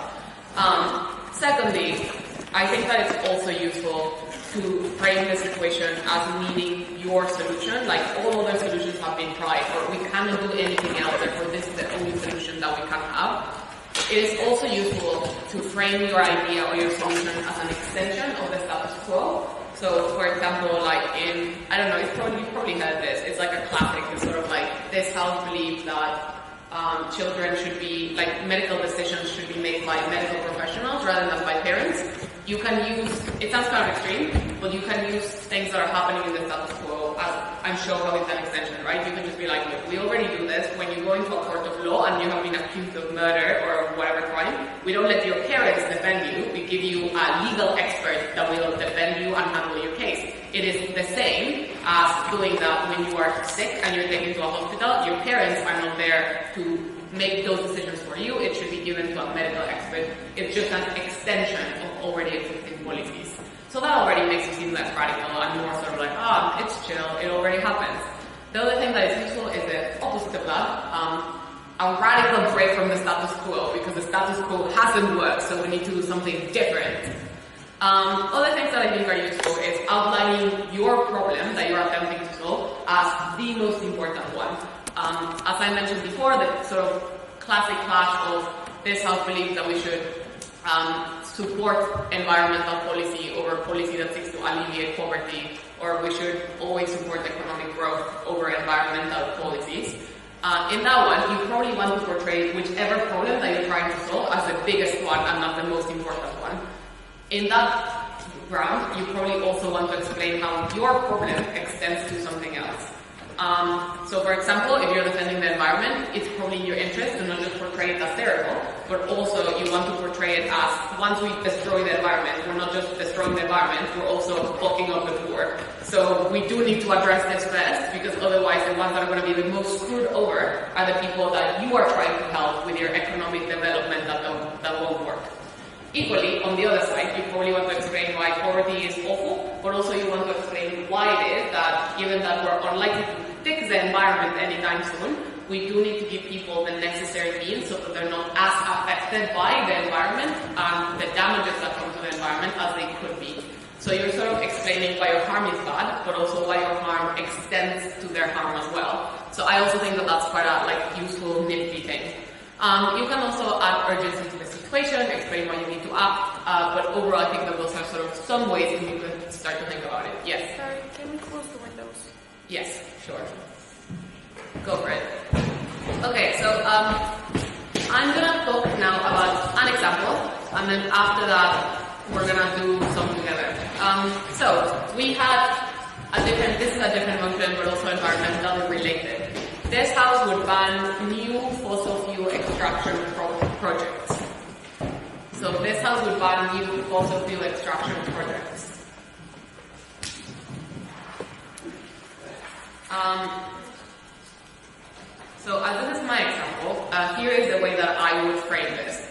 [SPEAKER 5] Secondly, I think that it's also useful to frame the situation as meaning your solution, like all other solutions have been tried, or we cannot do anything else, therefore this is the only solution that we can have. It is also useful to frame your idea or your solution as an extension of the status quo. So, for example, like in, I don't know, you've probably heard this, it's like a classic, it's sort of like, this house believes that children should be, like medical decisions should be made by medical professionals rather than by parents. You can use, it sounds kind of extreme, but you can use things that are happening in the status quo and show how it's an extension, right? You can just be like, look, we already do this. When you go into a court of law and you have been accused of murder or whatever crime, we don't let your parents defend you. We give you a legal expert that will defend you and handle your case. It is the same as doing that when you are sick and you're taken to a hospital. Your parents are not there to make those decisions for you. It should be given to a medical expert. It's just an extension of already existing policies. So that already makes it seem less radical and more sort of like, it's chill, it already happens. The other thing that is useful is the opposite of that, a radical break from the status quo, because the status quo hasn't worked, so we need to do something different. Other things that I think are useful is outlining your problem that you're attempting to solve as the most important one. As I mentioned before, the sort of classic clash of this house believes that we should support environmental policy over policy that seeks to alleviate poverty, or we should always support economic growth over environmental policies. In that one, you probably want to portray whichever problem that you're trying to solve as the biggest one and not the most important one. In that ground, you probably also want to explain how your problem extends to something else. So for example, if you're defending the environment, it's probably in your interest to not just portray it as terrible, but also you want to portray it as once we destroy the environment, we're not just destroying the environment, we're also fucking up the poor. So we do need to address this first, because otherwise the ones that are going to be the most screwed over are the people that you are trying to help with your economic development that won't work. Equally, on the other side, you probably want to explain why poverty is awful, but also you want to explain why it is that, given that we're unlikely to fix the environment anytime soon, we do need to give people the necessary means so that they're not as affected by the environment and the damages that come to the environment as they could be. So you're sort of explaining why your harm is bad, but also why your harm extends to their harm as well. So I also think that that's quite a useful, nifty thing. You can also add urgency to the situation, explain why you need to act, but overall I think that those are sort of some ways that you can start to think about it. Yes?
[SPEAKER 4] Sorry, can we close the windows?
[SPEAKER 5] Yes, sure. Go for it. Okay, so I'm gonna talk now about an example, and then after that we're gonna do some together. So we had this is a different motion, but also environmental related. This house would ban new fossil fuel extraction projects. So this house would ban new fossil fuel extraction projects. So as this is my example, here is the way that I would frame this.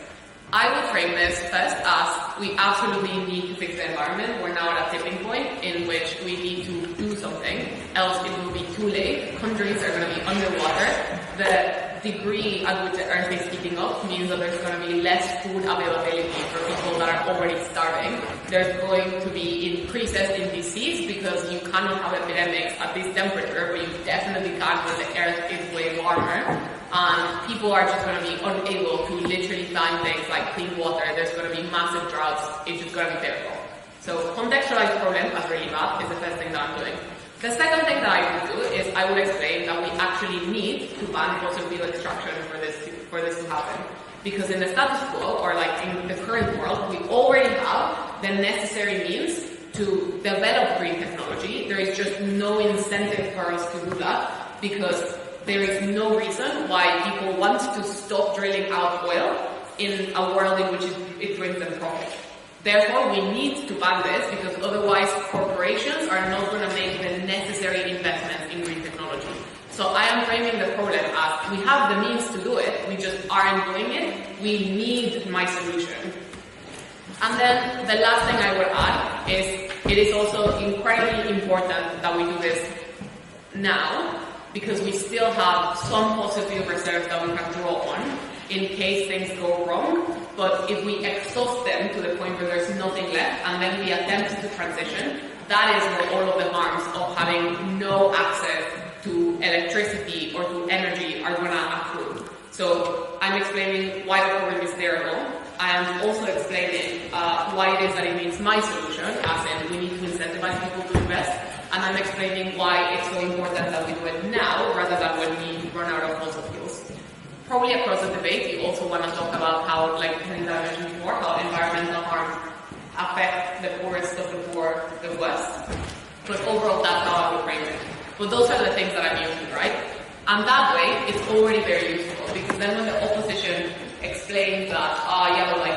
[SPEAKER 5] I would frame this first as we absolutely need to fix the environment. We're now at a tipping point in which we need to do something, else it will be too late. Countries are going to be underwater. The degree at which the earth is heating up means that there's going to be less food availability for people that are already starving. There's going to be increases in disease because you cannot have epidemics at this temperature, but you definitely can when the earth is way warmer. And people are just going to be unable to literally find things like clean water. There's going to be massive droughts. It's just going to be terrible. So contextualize problem as really bad is the first thing that I'm doing. The second thing that I would do is I would explain that we actually need to ban fossil fuel extraction for this to happen. Because in the status quo, or in the current world, we already have the necessary means to develop green technology. There is just no incentive for us to do that because there is no reason why people want to stop drilling out oil in a world in which it brings them profit. Therefore, we need to ban this because otherwise corporations are not going to make the necessary investments in green technology. So I am framing the problem as we have the means to do it, we just aren't doing it. We need my solution. And then the last thing I would add is it is also incredibly important that we do this now, because we still have some fossil fuel reserves that we can draw on in case things go wrong. But if we exhaust them to the point where there's nothing left and then we attempt to transition, that is where all of the harms of having no access to electricity or to energy are going to accrue. So I'm explaining why the problem is terrible. I am also explaining why it is that it needs my solution, as in we need to incentivize people to invest. And I'm explaining why it's so important that we do it now rather than when we run out of fossil fuels. Probably across the debate, you also want to talk about how, like the things that I mentioned before, how environmental harms affect the poorest of the poor, the West. But overall, that's how I would frame it. But those are the things that I'm using, right? And that way, it's already very useful, because then when the opposition explains that,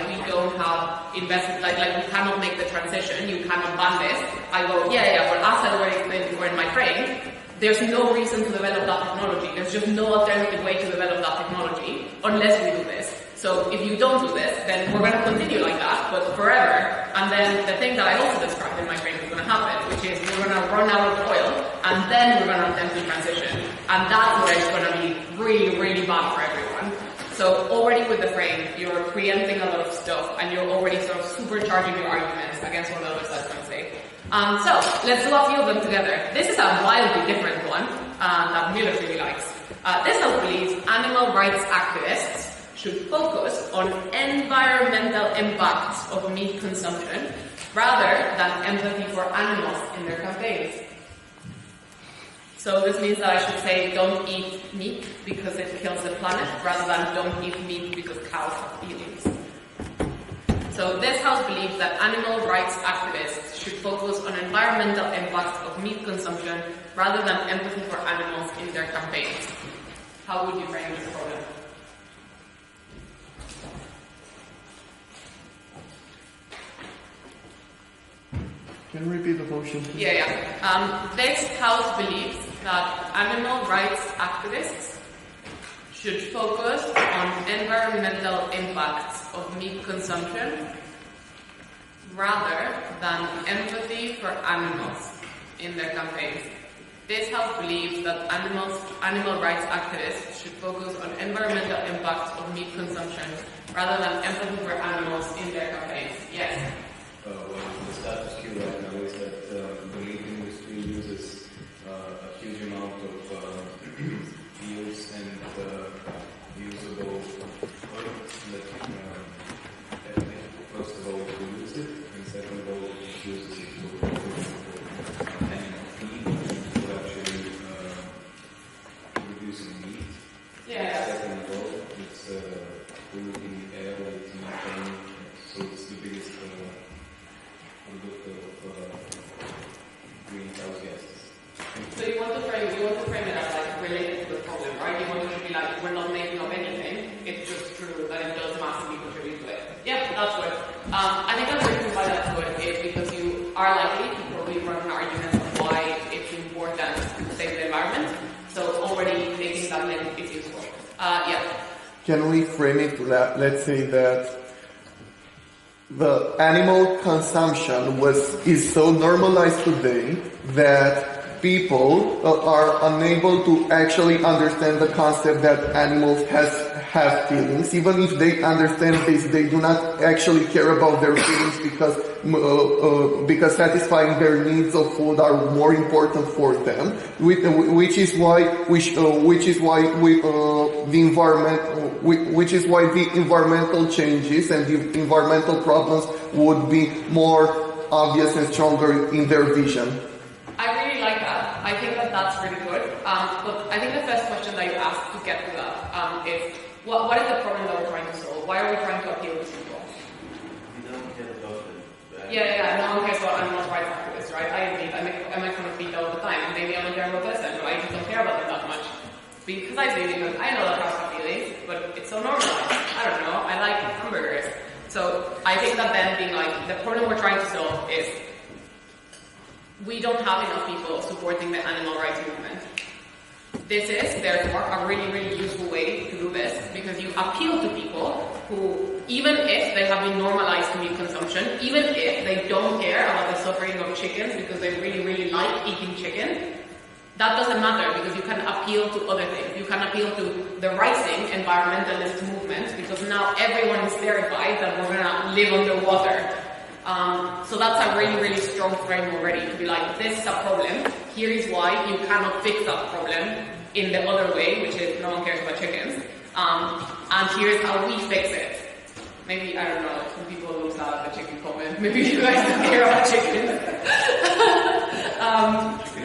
[SPEAKER 5] we don't have investment, like we cannot make the transition, you cannot ban this, I go, but as I already explained before in my frame, there's no reason to develop that technology. There's just no alternative way to develop that technology unless we do this. So if you don't do this, then we're going to continue like that, but forever. And then the thing that I also described in my frame is going to happen, which is we're going to run out of oil, and then we're going to attempt to transition. And that's where it's going to be really, really bad for everyone. So already with the frame, you're preempting a lot of stuff, and you're already sort of supercharging your arguments against what the other side's going to say. So let's do a few of them together. This is a wildly different one that Miller really likes. This house believes animal rights activists should focus on environmental impacts of meat consumption rather than empathy for animals in their campaigns. So this means that I should say don't eat meat because it kills the planet rather than don't eat meat because cows have feelings. So this house believes that animal rights activists should focus on environmental impacts of meat consumption rather than empathy for animals in their campaigns. How would you frame this problem?
[SPEAKER 2] Can you repeat the motion?
[SPEAKER 5] Yeah. This house believes that animal rights activists should focus on environmental impacts of meat consumption rather than empathy for animals in their campaigns. This house believes that animal rights activists should focus on environmental impacts of meat consumption rather than empathy for animals in their campaigns. Yes?
[SPEAKER 9] Well, the status quo right now is that the meat industry uses a huge amount of fuels and usable products that, first of all, pollutes it, and second of all, it uses it for animal feed, for actually producing meat.
[SPEAKER 5] Yeah.
[SPEAKER 9] Second of all, it's polluting the air with methane, so it's the biggest greenhouse gases.
[SPEAKER 5] So you want to frame it as like related to the problem, right? You want it to be like we're not making up anything. It's just true that it does massively contribute to it. Yeah, that's good. I think that's the reason why that's good is because you are likely to probably run an argument of why it's important to save the environment. So already making that link is useful. Yeah.
[SPEAKER 2] Can we frame it that, let's say that the animal consumption is so normalized today that people are unable to actually understand the concept that animals have feelings. Even if they understand this, they do not actually care about their feelings because satisfying their needs of food are more important for them. Which is why the environmental changes and the environmental problems would be more obvious and stronger in their vision.
[SPEAKER 5] I really like that. I think that that's really good. But I think the first question that you asked to get to that is, what is the problem that we're trying to solve? Why are we trying to appeal to people?
[SPEAKER 3] You don't care about it.
[SPEAKER 5] Yeah. No one cares about animal rights activists, right? I make fun of people all the time. Maybe I'm a terrible person, but I just don't care about them that much. Because I know that cows have feelings, but it's so normalized. I don't know. I like hamburgers. So I think that then being like, the problem we're trying to solve is we don't have enough people supporting the animal rights movement. This is, therefore, a really, really useful way to do this because you appeal to people who, even if they have been normalized to meat consumption, even if they don't care about the suffering of chickens because they really, really like eating chicken, that doesn't matter because you can appeal to other things. You can appeal to the rising environmentalist movement because now everyone is terrified that we're going to live underwater. So that's a really, really strong frame already to be like, this is a problem. Here is why you cannot fix that problem in the other way, which is no one cares about chickens. And here's how we fix it. Maybe, I don't know, some people lose out at the chicken comment. Maybe you guys don't care about chickens.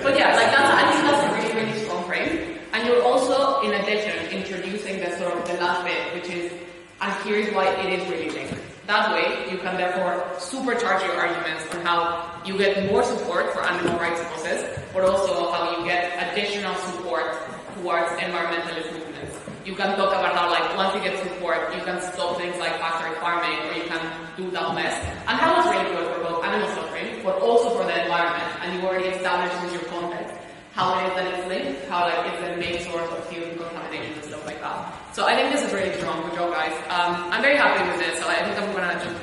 [SPEAKER 5] But yeah, like I think that's a really, really strong frame. And you're also, in addition, introducing the sort of the last bit, which is, and here's why it is really linked. That way, you can therefore supercharge your arguments on how you get more support for animal rights causes, but also how you get additional support towards environmentalist movements. You can talk about how, like, once you get support, you can stop things like factory farming, or you can do that less. And how it's really good for both animal suffering, but also for the environment. And you already established in your context how it is that it's linked, how like it's the main source of fuel contamination and stuff like that. So I think this is really strong. Good job, guys. I'm very happy with this. So I think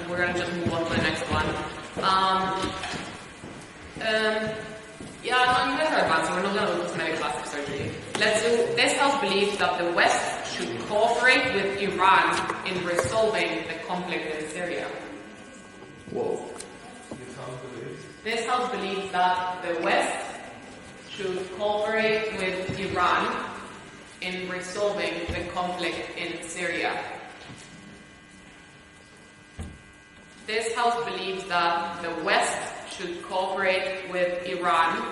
[SPEAKER 5] we're gonna just move on to the next one. Yeah, no, you guys are advancing. We're not gonna look at cosmetic plastic surgery. Let's do. This house believes that the West should cooperate with Iran in resolving the conflict in Syria.
[SPEAKER 2] Whoa.
[SPEAKER 5] This house believes that the West should cooperate with Iran in resolving the conflict in Syria. This house believes that the West should cooperate with Iran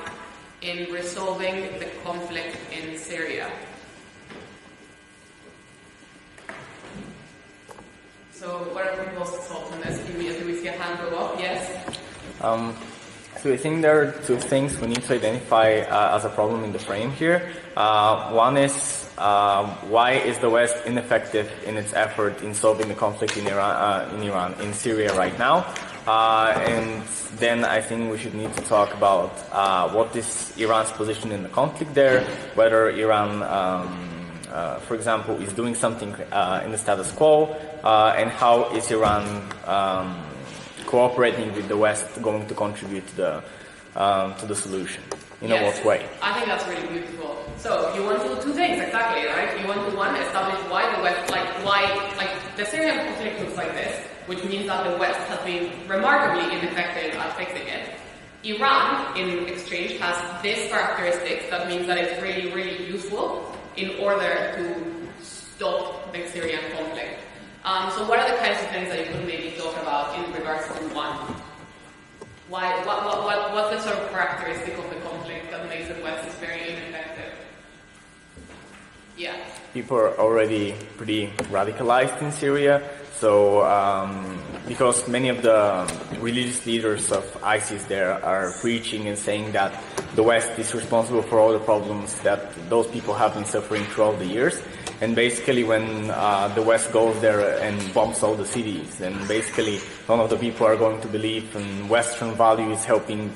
[SPEAKER 5] in resolving the conflict in Syria. So what are people's thoughts on this? Do we see a hand go up? Yes?
[SPEAKER 6] So I think there are two things we need to identify as a problem in the frame here. One is why is the West ineffective in its effort in solving the conflict in in Syria right now? And then I think we should need to talk about what is Iran's position in the conflict there, whether Iran, for example, is doing something in the status quo, and how is Iran cooperating with the West going to contribute to the solution? In what way?
[SPEAKER 5] I think that's really beautiful. So you want to do two things, exactly, right? You want to, one, establish why the West, the Syrian conflict looks like this, which means that the West has been remarkably ineffective at fixing it. Iran, in exchange, has this characteristic that means that it's really, really useful in order to stop the Syrian conflict. So what are the kinds of things that you could maybe talk about in regards to one? What's the sort of characteristic of the conflict that makes the West is very ineffective? Yeah.
[SPEAKER 6] People are already pretty radicalized in Syria, so because many of the religious leaders of ISIS there are preaching and saying that the West is responsible for all the problems that those people have been suffering throughout the years. And basically when the West goes there and bombs all the cities, then basically none of the people are going to believe in Western values helping,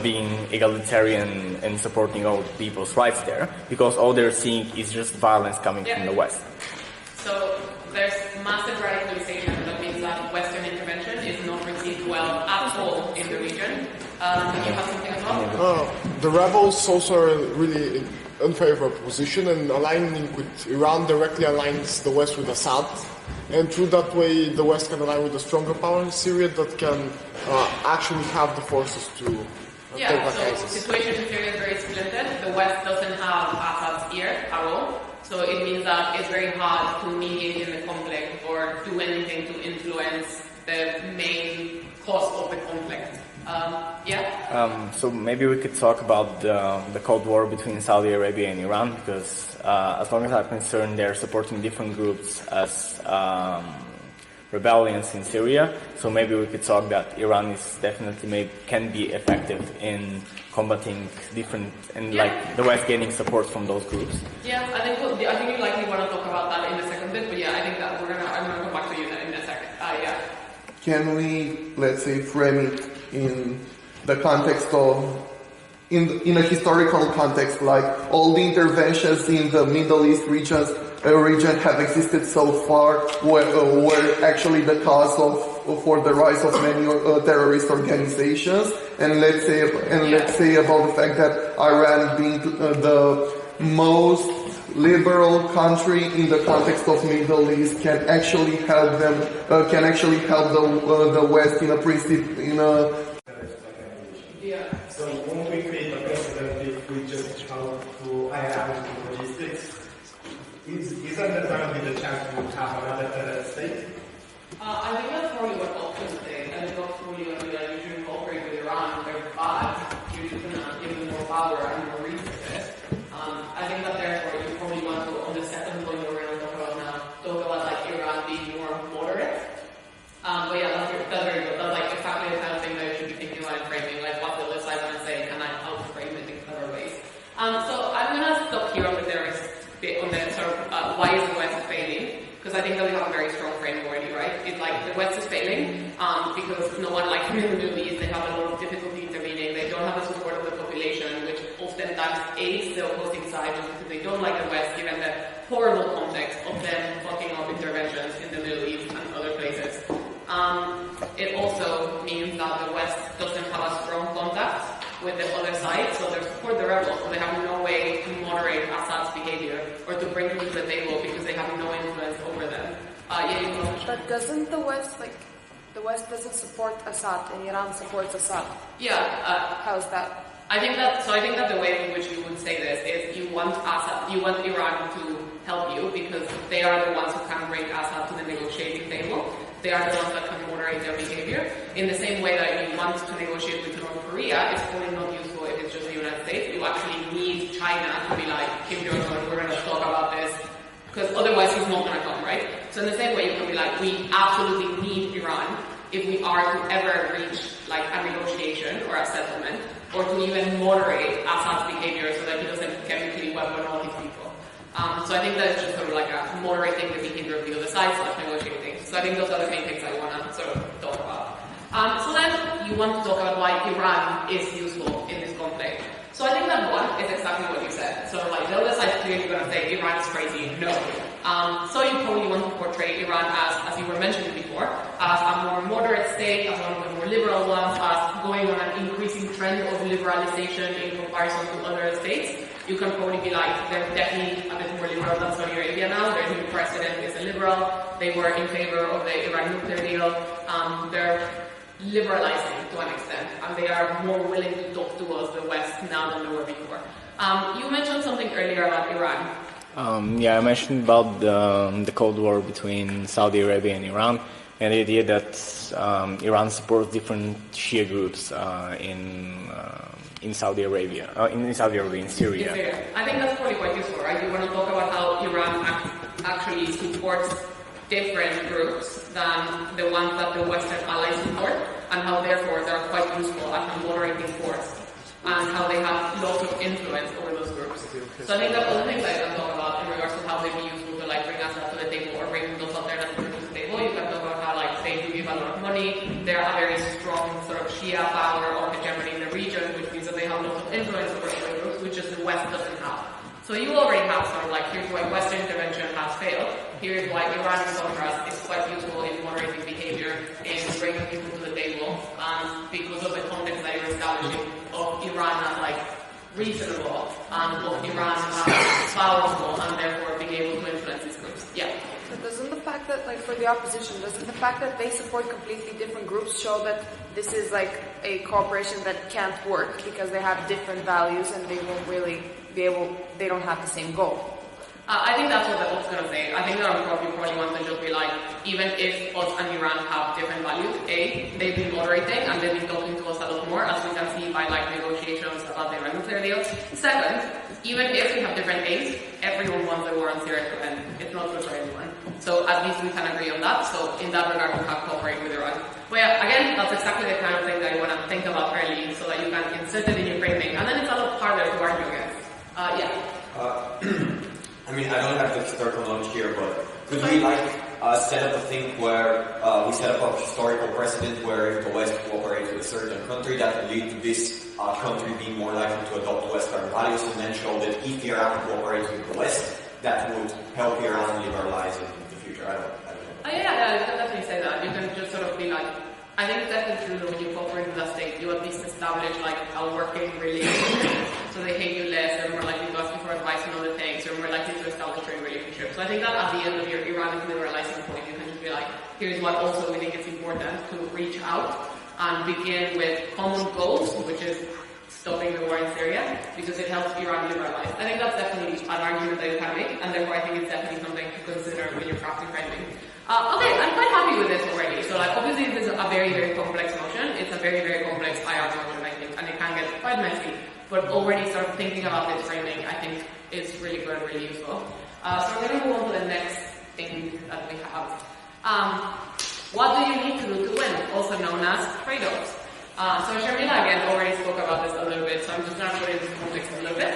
[SPEAKER 6] being egalitarian and supporting all people's rights there, because all they're seeing is just violence coming from the West.
[SPEAKER 5] So there's massive radicalization. That means that Western intervention is not received well at all in the region. Do you have something as well?
[SPEAKER 10] The rebels also are really unfavorable position, and aligning with Iran directly aligns the West with Assad, and through that way the West can align with a stronger power in Syria that can actually have the forces to take back
[SPEAKER 5] so
[SPEAKER 10] ISIS.
[SPEAKER 5] the situation in Syria is very splintered. The West doesn't have Assad's ear at all, so it means that it's very hard to mediate in the conflict or do anything to influence the main cause of the conflict.
[SPEAKER 6] So maybe we could talk about the Cold War between Saudi Arabia and Iran, because as long as I'm concerned, they're supporting different groups as rebellions in Syria. So maybe we could talk that Iran is definitely can be effective in combating different like the West getting support from those groups.
[SPEAKER 5] Yeah, I think you likely want to talk about that in the second bit, but yeah, I think that I'm gonna come back to you in a sec.
[SPEAKER 2] Can we, let's say, frame it in the context of, in a historical context, like all the interventions in the Middle East region have existed so far were actually the cause for the rise of many terrorist organizations, and let's say about the fact that Iran being the most liberal country in the context of Middle East can actually help them, the West in a
[SPEAKER 11] So won't we create a precedent if we just help to Iran with logistics? Isn't there going to be the chance to have another terror state?
[SPEAKER 5] I think that's probably what options say, and it's not probably going to be like you shouldn't cooperate with Iran, they're bad, you should give them more power and more resources. I think that therefore you probably want to, on the second point we're going to talk about now, talk about like Iran being more moderate. But yeah, that's very good. That's like exactly the kind of thing that you should be thinking about in framing, like what the left side want to say, can I help frame it in clever ways? So I'm going to stop here on the terrorist bit, on the sort of why is the West failing? Because I think that we have a very strong frame already, right? It's like the West is failing because no one likes them in the Middle East. They have a lot of difficulty intervening. They don't have the support of the population, which oftentimes aids the opposing side just because they don't like the West, given the horrible context of them fucking up interventions in the Middle East and other places. It also means that the West doesn't have a strong contact with the other side, so they support the rebels, so they have no way to moderate Assad's behavior or to bring them to the table because they have no influence over them.
[SPEAKER 4] But doesn't the West, the West doesn't support Assad and Iran supports Assad?
[SPEAKER 5] Yeah.
[SPEAKER 4] How's that?
[SPEAKER 5] I think that the way in which you would say this is you want Iran to help you because they are the ones who can bring Assad to the negotiating table. They are the ones that can moderate their behavior. In the same way that you want to negotiate with North Korea, it's probably not useful if it's just the United States. You actually need China to be like, Kim Jong-un, we're going to talk about this, because otherwise he's not going to come, right? So in the same way, you can be like, we absolutely need Iran if we are to ever reach like a negotiation or a settlement, or to even moderate Assad's behavior so that he doesn't chemically weapon all these people. So I think that it's just sort of like a moderating the behavior of the other side / negotiating. So I think those are the main things I want to sort of talk about. So then you want to talk about why Iran is useful in this conflict. So I think that one is exactly what you said. So like the other side is clearly going to say Iran is crazy. No. So you probably want to portray Iran as you were mentioning before, as a more moderate state, as one of the more liberal ones, as going on an increasing trend of liberalization in comparison to other states. You can probably be like, they're definitely a bit more liberal than Saudi Arabia now. Their new president is a liberal. They were in favor of the Iran nuclear deal. They're liberalizing to an extent, and they are more willing to talk to us, the West, now than they were before. You mentioned something earlier about Iran.
[SPEAKER 6] Yeah, I mentioned about the Cold War between Saudi Arabia and Iran, and the idea that Iran supports different Shia groups in Saudi Arabia, in Syria.
[SPEAKER 5] I think that's probably quite useful, right? You want to talk about how Iran actually supports different groups than the ones that the Western allies support, and how therefore they're quite useful as a moderating force, and how they have lots of influence over those groups. So I think that's all the things I can talk about in regards to how they'd be useful to like bring us up to the table or bring those alternatives to the table. You can talk about how like they do give a lot of money, they're a very strong sort of Shia power or hegemony in the region, which means that they have lots of influence over other groups, which just the West doesn't have. So you already have sort of like, here's why Western intervention has failed, here's why Iran in contrast is quite useful in moderating behavior, in bringing people to the table, because of the context that you're establishing of Iran as like reasonable, of Iran as powerful, and therefore being able to influence these groups. Yeah.
[SPEAKER 4] But doesn't the fact that, like, for the opposition, doesn't the fact that they support completely different groups show that this is like a cooperation that can't work because they have different values and they won't really be able, they don't have the same goal?
[SPEAKER 5] I think that's what the Ops going to say. I think that I'm probably want to just be like, even if us and Iran have different values, A, they've been moderating and they've been talking to us a lot more, as we can see by like negotiations about the Iran nuclear deal. Second, even if we have different aims, everyone wants the war on Syria to end. It's not good for anyone. So at least we can agree on that. So in that regard, we have cooperated with Iran. But yeah, again, that's exactly the kind of thing that you want to think about early so that you can insert it in your framing. And then it's a lot harder to argue against.
[SPEAKER 7] I mean, I don't have the historical knowledge here, but could we set up a thing where we set up a historical precedent where if the West cooperates with a certain country, that would lead to this country being more likely to adopt Western values, and then show that if Iran cooperates with the West, that would help Iran liberalize in the future. I don't know.
[SPEAKER 5] Yeah, you can definitely say that. You can just sort of be like, I think it's definitely true that when you cooperate with a state, you at least establish like a working relationship. So they hate you less, they're more likely to ask you for advice on other things, you're more likely to establish a relationship. So I think that at the end of your Iran liberalizing point, you can just be like, here's what also we think it's important to reach out and begin with common goals, which is stopping the war in Syria, because it helps Iran liberalize. I think that's definitely an argument that you can make, and therefore I think it's definitely something to consider when you're crafting framing. Okay, I'm quite happy with this already. So like, obviously this is a very, very complex motion. It's a very, very complex IR motion, I think, and it can get quite messy. But already sort of thinking about this framing, I think, is really good and really useful. So we're going to move on to the next thing that we have. What do you need to do to win? Also known as trade-offs. So Sharmila again already spoke about this a little bit, so I'm just going to put it into context a little bit,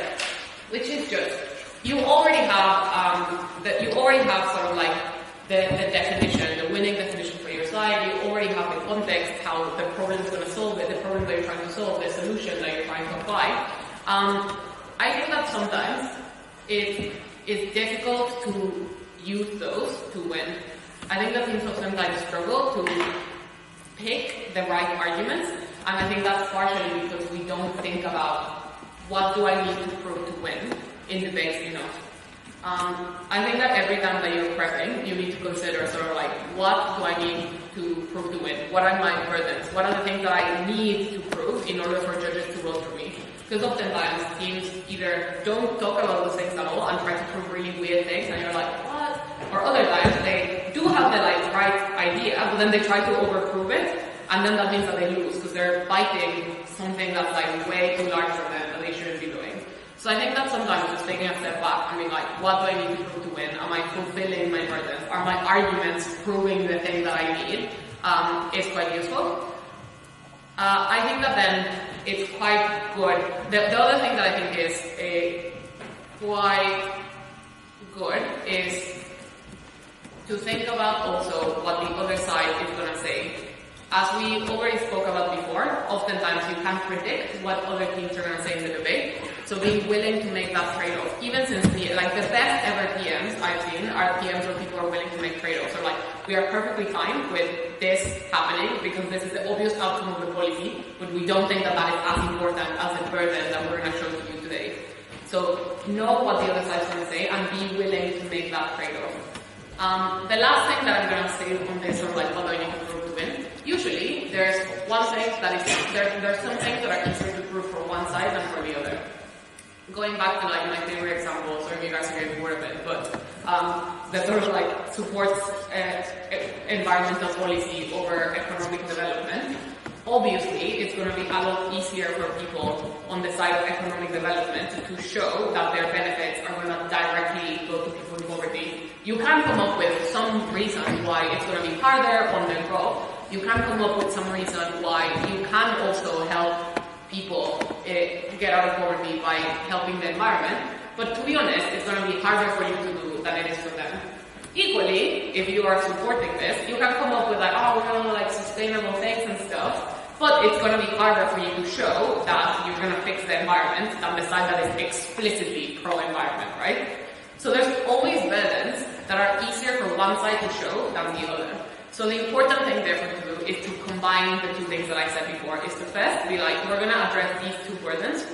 [SPEAKER 5] which is just, you already have sort of like the definition, the winning definition for your side. You already have the context, how the problem is going to solve it, the problem that you're trying to solve, the solution that you're trying to apply. I think that sometimes it is difficult to use those to win. I think that teams sometimes struggle to pick the right arguments, and I think that's partially because we don't think about what do I need to prove to win in debates enough. I think that every time that you're prepping, you need to consider sort of like, what do I need to prove to win? What are my burdens? What are the things that I need to prove in order for judges to vote for me? Because oftentimes teams either don't talk about those things at all and try to prove really weird things, and you're like, what? Or other times they do have the like right idea, but then they try to overprove it, and then that means that they lose because they're fighting something that's like way too large for them that they shouldn't be doing. So I think that sometimes just taking a step back and being like, what do I need to prove to win? Am I fulfilling my burdens? Are my arguments proving the thing that I need? Is quite useful. I think that then it's quite good. The other thing that I think is quite good is to think about also what the other side is going to say. As we already spoke about before, oftentimes you can't predict what other teams are going to say in the debate. So being willing to make that trade-off, even since the best ever PMs I've seen are PMs where people are willing to make trade-offs. So like, we are perfectly fine with this happening because this is the obvious outcome of the policy, but we don't think that that is as important as the burden that we're going to show to you today. So know what the other side is going to say and be willing to make that trade-off. The last thing that I'm going to say on this, sort of like, what do I need to prove to win? Usually, there's one thing that is, there's some things that are easier to prove for one side than for the other. Going back to like my favorite example, sorry if you guys are getting bored of it, but that sort of like supports environmental policy over economic development. Obviously, it's going to be a lot easier for people on the side of economic development to show that their benefits are going to directly go to people in poverty. You can come up with some reason why it's going to be harder on the go. You can come up with some reason why you can also help people get out of poverty by helping the environment. But to be honest, it's going to be harder for you to do than it is for them. Equally, if you are supporting this, you can come up with like, oh, we're going to like sustainable things and stuff. But it's going to be harder for you to show that you're going to fix the environment than the side that is explicitly pro-environment, right? So there's always burdens that are easier for one side to show than the other. So the important thing therefore to do is to combine the two things that I said before, is to first be like, we're going to address these two burdens,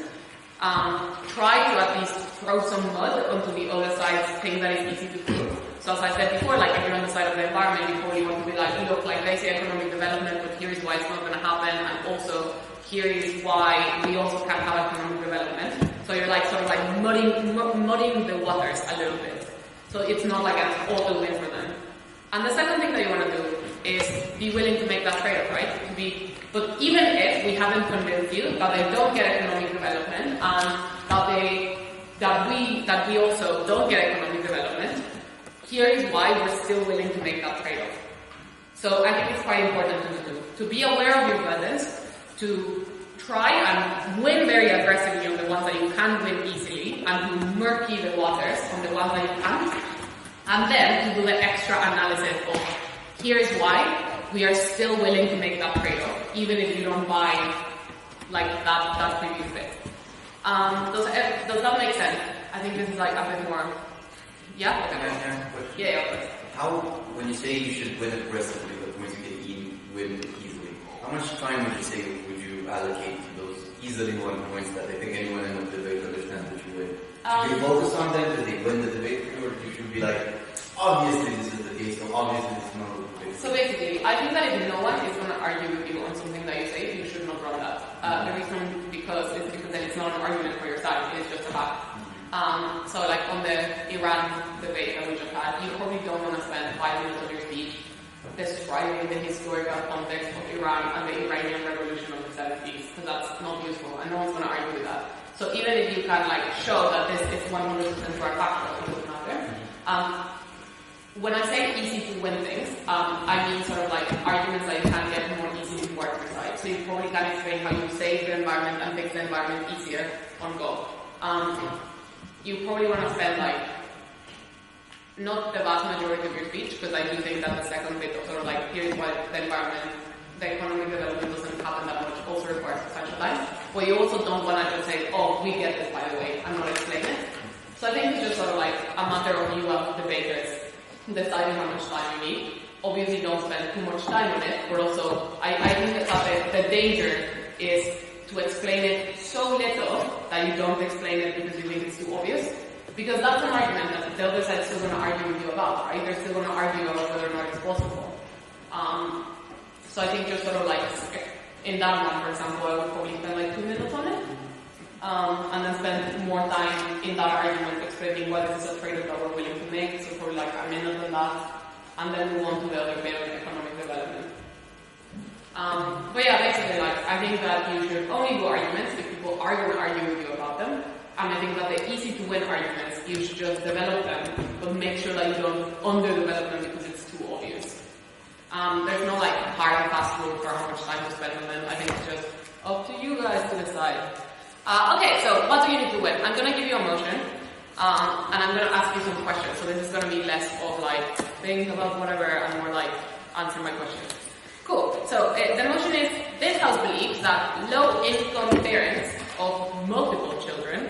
[SPEAKER 5] try to at least throw some mud onto the other side's thing that is easy to prove. So as I said before, like if you're on the side of the environment, you probably want to be like, look, like they say economic development, but here is why it's not going to happen, and also here is why we also can't have economic development. So you're like sort of like muddying the waters a little bit. So it's not like an auto win for them. And the second thing that you want to do is be willing to make that trade-off, right? But even if we haven't convinced you that they don't get economic development and that we also don't get economic development, here is why we're still willing to make that trade-off. So I think it's quite important to be aware of your burdens, to try and win very aggressively on the ones that you can win easily, and to murky the waters on the ones that you can't. And then to do the extra analysis of, here's why we are still willing to make that trade-off, even if you don't buy like that previous bit. Does that make sense? I think this is like a bit more. Yeah? Okay. Yeah.
[SPEAKER 3] How, when you say you should win aggressively, but when you win easily, how much time would you say would you allocate to those easily won points that I think anyone in the debate understands that you win? Should you focus on them because they win the debate, or you should be like, obviously this is the case, so obviously this is not the debate?
[SPEAKER 5] So basically, I think that if no one is going to argue with you on something that you say, you should not run that. The reason is because then it's not an argument for your side, it's just a fact. So like on the Iran debate that we just had, you probably don't want to spend 5 minutes of your speech describing the historical context of Iran and the Iranian revolution of the 70s, because that's not useful and no one's going to argue with that. So even if you can like show that this is 100% for a factual, it doesn't matter. When I say easy to win things, I mean sort of like arguments that you can get more easily to work your side. So you probably can explain how you save the environment and fix the environment easier on go. You probably want to spend like, not the vast majority of your speech, because I do think that the second bit of sort of like, here's why the environment, the economic development doesn't happen that much, also requires substantial time. But you also don't want to just say, oh, we get this by the way, and not explain it. So I think it's just sort of like a matter of you as debaters deciding how much time you need. Obviously don't spend too much time on it, but also I think that the danger is to explain it so little that you don't explain it because you think it's too obvious. Because that's an argument that the other side is still going to argue with you about, right? They're still going to argue about whether or not it's possible. So I think just sort of like, in that one, for example, I would probably spend like 2 minutes on it. And then spend more time in that argument explaining what is a trade-off that we're willing to make, so probably like a minute on that, and then move on to the other bit of economic development. But yeah, basically, like, I think that you should only do arguments if people are going to argue with you about them, and I think that the easy-to-win arguments, you should just develop them, but make sure that you don't underdevelop them because it's too obvious. There's no like hard and fast rule for how much time to spend on them. I think it's just up to you guys to decide. Okay, so what do you need to win? I'm going to give you a motion, and I'm going to ask you some questions. So this is going to be less of like, think about whatever, and more like, answer my questions. Cool. So the motion is, this house believes that low-income parents of multiple children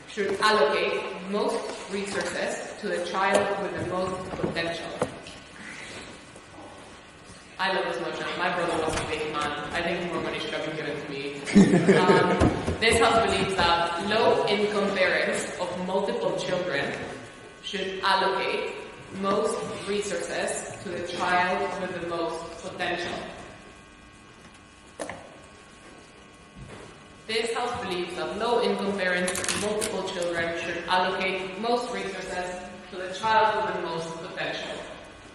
[SPEAKER 5] should allocate most resources to the child with the most potential. I love this motion. My brother was a big man. I think more money should have been given to me. This house believes that low-income parents of multiple children should allocate most resources to the child with the most potential. This house believes that low-income parents of multiple children should allocate most resources to the child with the most potential.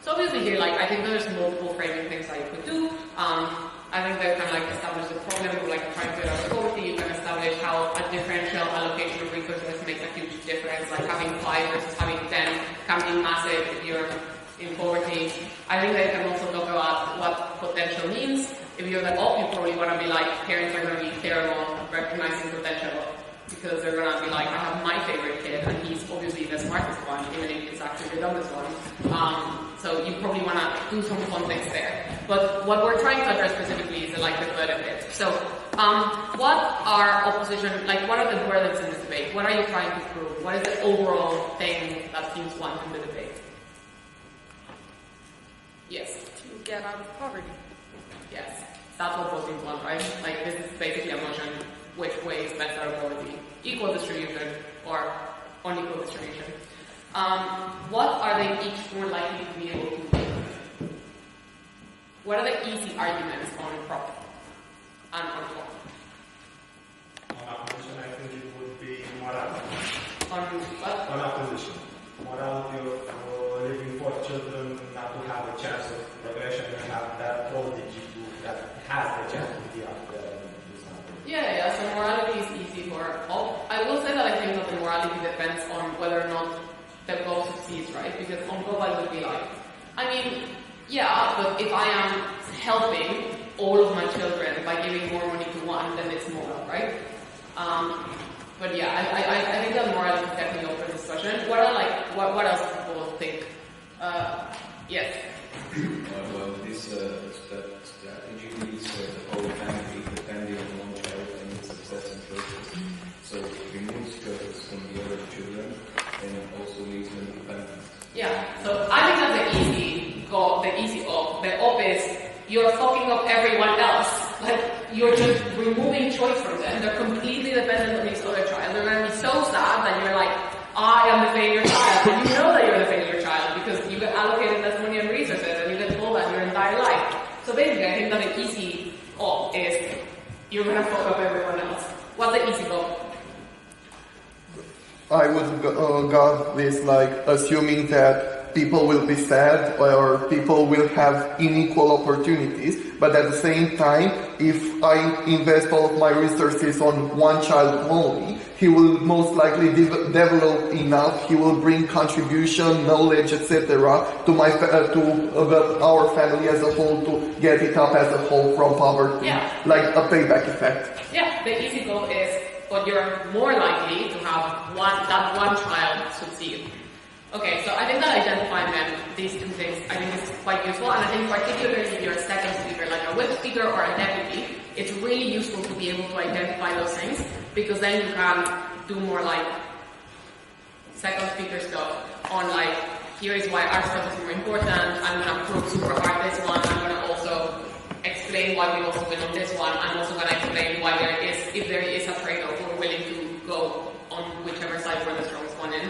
[SPEAKER 5] So obviously here, like, I think there's multiple framing things that you could do. I think they kind of like establish the problem of like trying to get out of poverty. You can establish how a differential allocation of resources makes a huge difference. Like having 5 versus having 10 can be massive if you're in poverty. I think they can also talk about what potential means. If you're the op, you probably want to be like, parents are going to be terrible at recognizing potential because they're going to be like, I have my favorite kid and he's obviously the smartest one, even if he's actually the dumbest one. So you probably want to do some context there. But what we're trying to address specifically is the likelihood of it. So what are opposition, like what are the burdens in this debate? What are you trying to prove? What is the overall thing that teams want in the debate? Yes?
[SPEAKER 4] To get out of poverty.
[SPEAKER 5] Yes. That's what both teams want, right? Like this is basically a motion which way is better poverty. Equal distribution or unequal distribution. What are they each more likely to be able to do? What are the easy arguments on profit and on what?
[SPEAKER 11] On opposition, I think it would be morality.
[SPEAKER 5] On what?
[SPEAKER 11] On opposition. Morality of leaving poor children not to have a chance of progression and have that voltage that has the chance to be up there.
[SPEAKER 5] Yeah, so morality is easy for all. I will say that I think that the morality depends on whether or not the goal succeeds, right? Because on goal I would be like, I mean, yeah, but if I am helping all of my children by giving more money to one, then it's moral, right? But yeah, I think that morality is definitely open discussion. What are like, what else do people think? Yes?
[SPEAKER 9] Well, this strategy is the whole family depending on one child and its success and choices. So it removes choices from the other children and also leaves them dependent.
[SPEAKER 5] Yeah, so I think that's the easy goal, the easy op. The op is you're fucking up everyone else. Like, you're just removing choice from them. They're completely dependent on this other child. They're going to be so sad that you're like, I am the failure child. And you know that you're the failure child because you get allocated less money and resources and you get told that your entire life. So basically, I think that the easy op is you're going to fuck up everyone else. What's the easy goal?
[SPEAKER 2] I would go with like assuming that people will be sad or people will have unequal opportunities, but at the same time, if I invest all of my resources on one child only, he will most likely develop enough, he will bring contribution, knowledge, etc. to my our family as a whole to get it up as a whole from poverty, like a payback effect.
[SPEAKER 5] Yeah, the easy goal is, but you're more likely to have that one child succeed. Okay, so I think that identifying them, these two things, I think is quite useful, and I think particularly if you're a second speaker, like a whip speaker or a deputy, it's really useful to be able to identify those things, because then you can do more like second speaker stuff on like, here is why our stuff is more important, I'm going to prove super hard this one, I'm going to also explain why we also win on this one, I'm also going to explain why if there is a trade-off, we're willing to go on whichever side we're the strongest one in.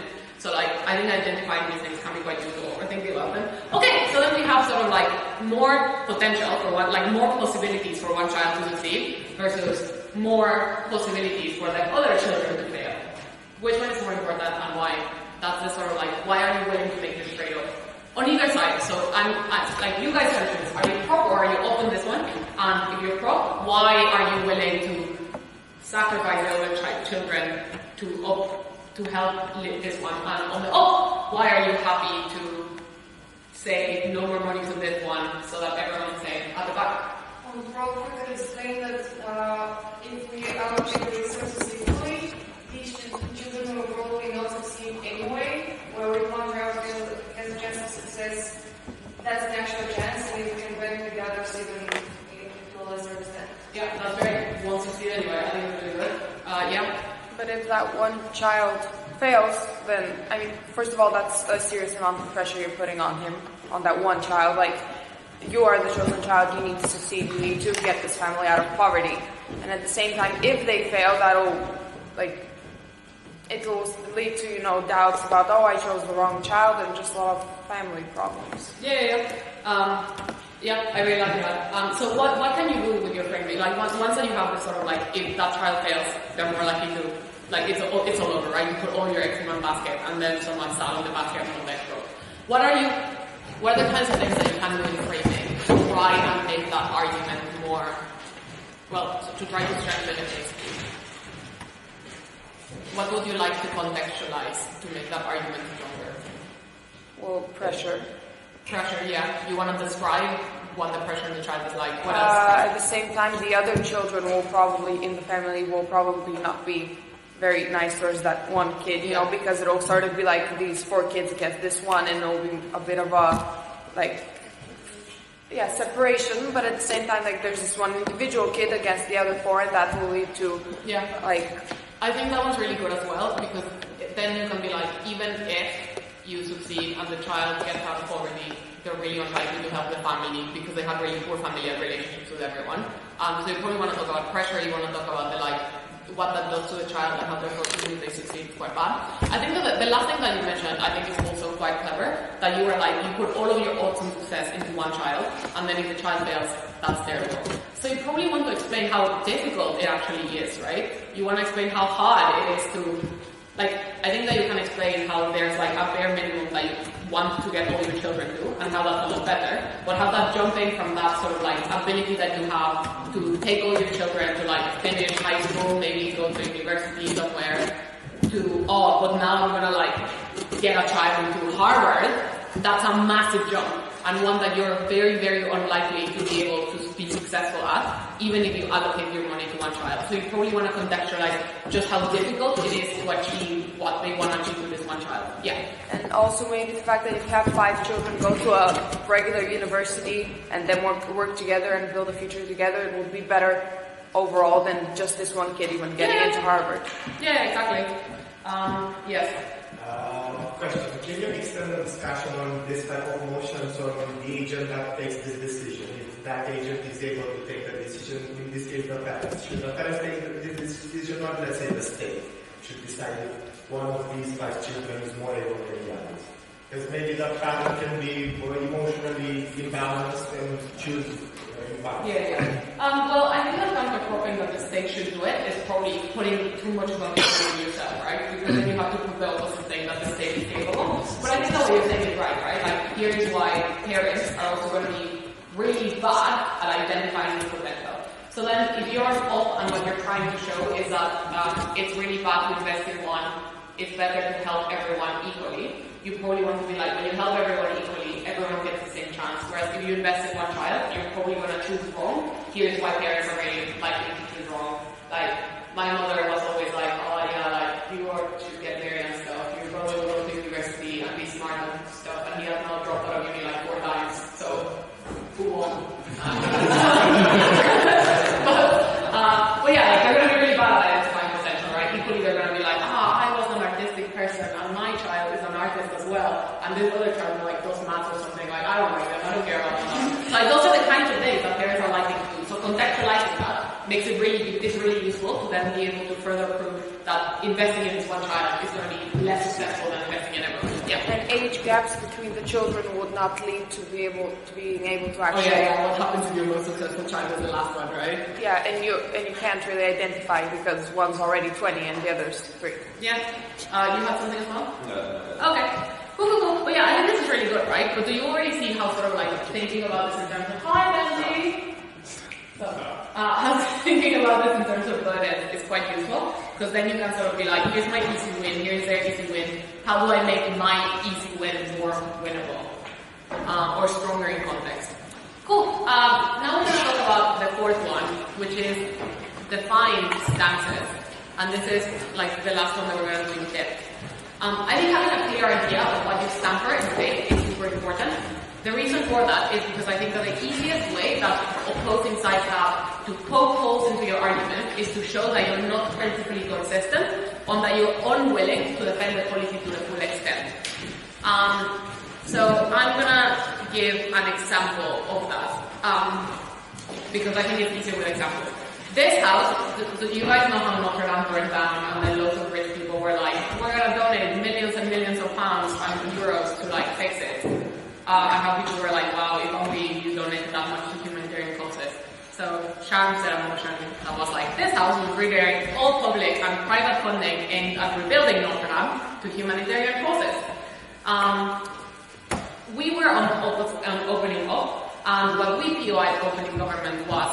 [SPEAKER 5] more potential for one, like more possibilities for one child to succeed versus more possibilities for like other children to fail. Which one is more important and why? That's the sort of like, why are you willing to make this trade-off? On either side, so I'm like, you guys can choose. Are you pro or are you open this one? And if you're pro, why are you willing to sacrifice the other children to help live this one? And on the why are you happy to say no more money to this one so that everyone is safe at the back?
[SPEAKER 8] On the pro, we could explain that if we allocate the resources equally, these children will probably not succeed anyway, where with one child has a chance of success, that's an actual chance, and if we can benefit the others even to a lesser extent.
[SPEAKER 5] Yeah, that's great. Won't succeed anyway. I think it's really good. Yeah.
[SPEAKER 4] But if that one child fails, then, I mean, first of all, that's a serious amount of pressure you're putting on him, on that one child. Like, you are the chosen child, you need to succeed, you need to get this family out of poverty. And at the same time, if they fail, that'll, like, it'll lead to, doubts about, I chose the wrong child, and just a lot of family problems.
[SPEAKER 5] Yeah. Yeah, I really like that. So what can you do with your friend? Like once that you have this sort of like, if that child fails, they're more likely to, like it's all over, right? You put all your eggs in one basket and then someone sat on the basket from the next row. What are the kinds of things that you can do in framing to try and make that argument more, to try to strengthen it basically? What would you like to contextualize to make that argument stronger?
[SPEAKER 4] Well, pressure.
[SPEAKER 5] Pressure, yeah. You want to describe what the pressure in the child is like. What
[SPEAKER 4] else?
[SPEAKER 5] else?
[SPEAKER 4] At the same time, the other children in the family will probably not be very nice towards that one kid, because it'll sort of be like these 4 kids against this one, and it'll be a bit of a, separation, but at the same time, there's this one individual kid against the other 4, and that will lead to,
[SPEAKER 5] I think that was really good as well, because then you can be like, even if you succeed and the child gets out of poverty, they're really unlikely to help the family because they have really poor familial relationships with everyone. So you probably want to talk about pressure, you want to talk about what that does to the child and how therefore even if they succeed is quite bad. I think that the last thing that you mentioned, I think is also quite clever, that you were you put all of your odds on success into one child, and then if the child fails, that's terrible. So you probably want to explain how difficult it actually is, right? You want to explain how hard it is to, I think that you can explain how there's a bare minimum that you want to get all your children to, and how that's a lot better, but how that jumping from that sort of ability that you have to take all your children to finish high school, maybe go to university somewhere, to, but now I'm gonna get a child into Harvard, that's a massive jump, and one that you're very, very unlikely to be able to be successful at, even if you allocate your money to one child. So you probably want to contextualize just how difficult it is to achieve what they want to achieve with this one child. Yeah.
[SPEAKER 4] And also maybe the fact that if you have 5 children go to a regular university and then work together and build a future together, it would be better overall than just this one kid even getting into Harvard.
[SPEAKER 5] Yeah, exactly. Yes.
[SPEAKER 11] Question. Can you extend the discussion on this type of motions or on the agent that takes this decision? If that agent is able to take the decision, in this case the parents. Should the parents take this decision, or let's say the state should decide if one of these 5 children is more able than the others? Because maybe the parent can be more emotionally imbalanced and choose imbalance.
[SPEAKER 5] Well, I think that kind of hoping that the state should do it is probably putting too much of a pressure on yourself, right? Because then you have to prove the opposite thing that the state is capable. But I think that what you're saying is right? Here is why parents are also going to be really bad at identifying the potential. So then, if you're up and what you're trying to show is that it's really bad to invest in one, it's better to help everyone equally, you probably want to be when you help everyone equally, everyone gets the same chance. Whereas if you invest in one child, you're probably going to choose wrong. Here's why parents are really likely to choose wrong. My mother was always you should get married and stuff. Your brother will go to university and be smart and stuff, and he has now dropped out of uni 4 times. So, who won? But yeah, they're going to be really bad at identifying potential, right? Equally, they're going to be I was an artistic person, and my child is an artist as well, and this other child does math or something. I don't like them. I don't care about them. Those are the kinds of things that parents are likely to do. So contextualizing that makes it really useful to then be able to further prove that investing in this one child is going to be less successful than investing in everyone. Yeah.
[SPEAKER 4] And age gaps between the children would not lead to being able to actually.
[SPEAKER 5] Oh yeah. What happens if your most successful child is the last one, right?
[SPEAKER 4] Yeah, and you can't really identify because one's already 20 and the other's 3.
[SPEAKER 5] Yeah. You have something as well? No. Okay. Cool. But yeah, I think this is really good, right? But do you already see how sort of like thinking about this in terms of Benji? So, how thinking about this in terms of burden is quite useful, because then you can sort of be like, here's my easy win, here's their easy win. How do I make my easy win more winnable or stronger in context? Cool. Now we're going to talk about the fourth one, which is defined stances. And this is like the last one that we're going to do here. I think having a clear idea of what you stand for and say is super important. The reason for that is because I think that the easiest way that opposing sides have to poke holes into your argument is to show that you're not principally consistent, on that you're unwilling to defend the policy to the full extent. So I'm gonna give an example of that, because I think it's easier with examples. This house, so you guys know how Notre Dame burned down and then loads of rich people were like, we're gonna donate millions and millions of pounds and euros to like fix it. And how people were like, wow, if only you donated that much to humanitarian causes. So Sharm said a motion that was like, this house would redirect all public and private funding aimed at rebuilding Notre Dame to humanitarian causes. We were on opening up, and what we POI'd opening government was,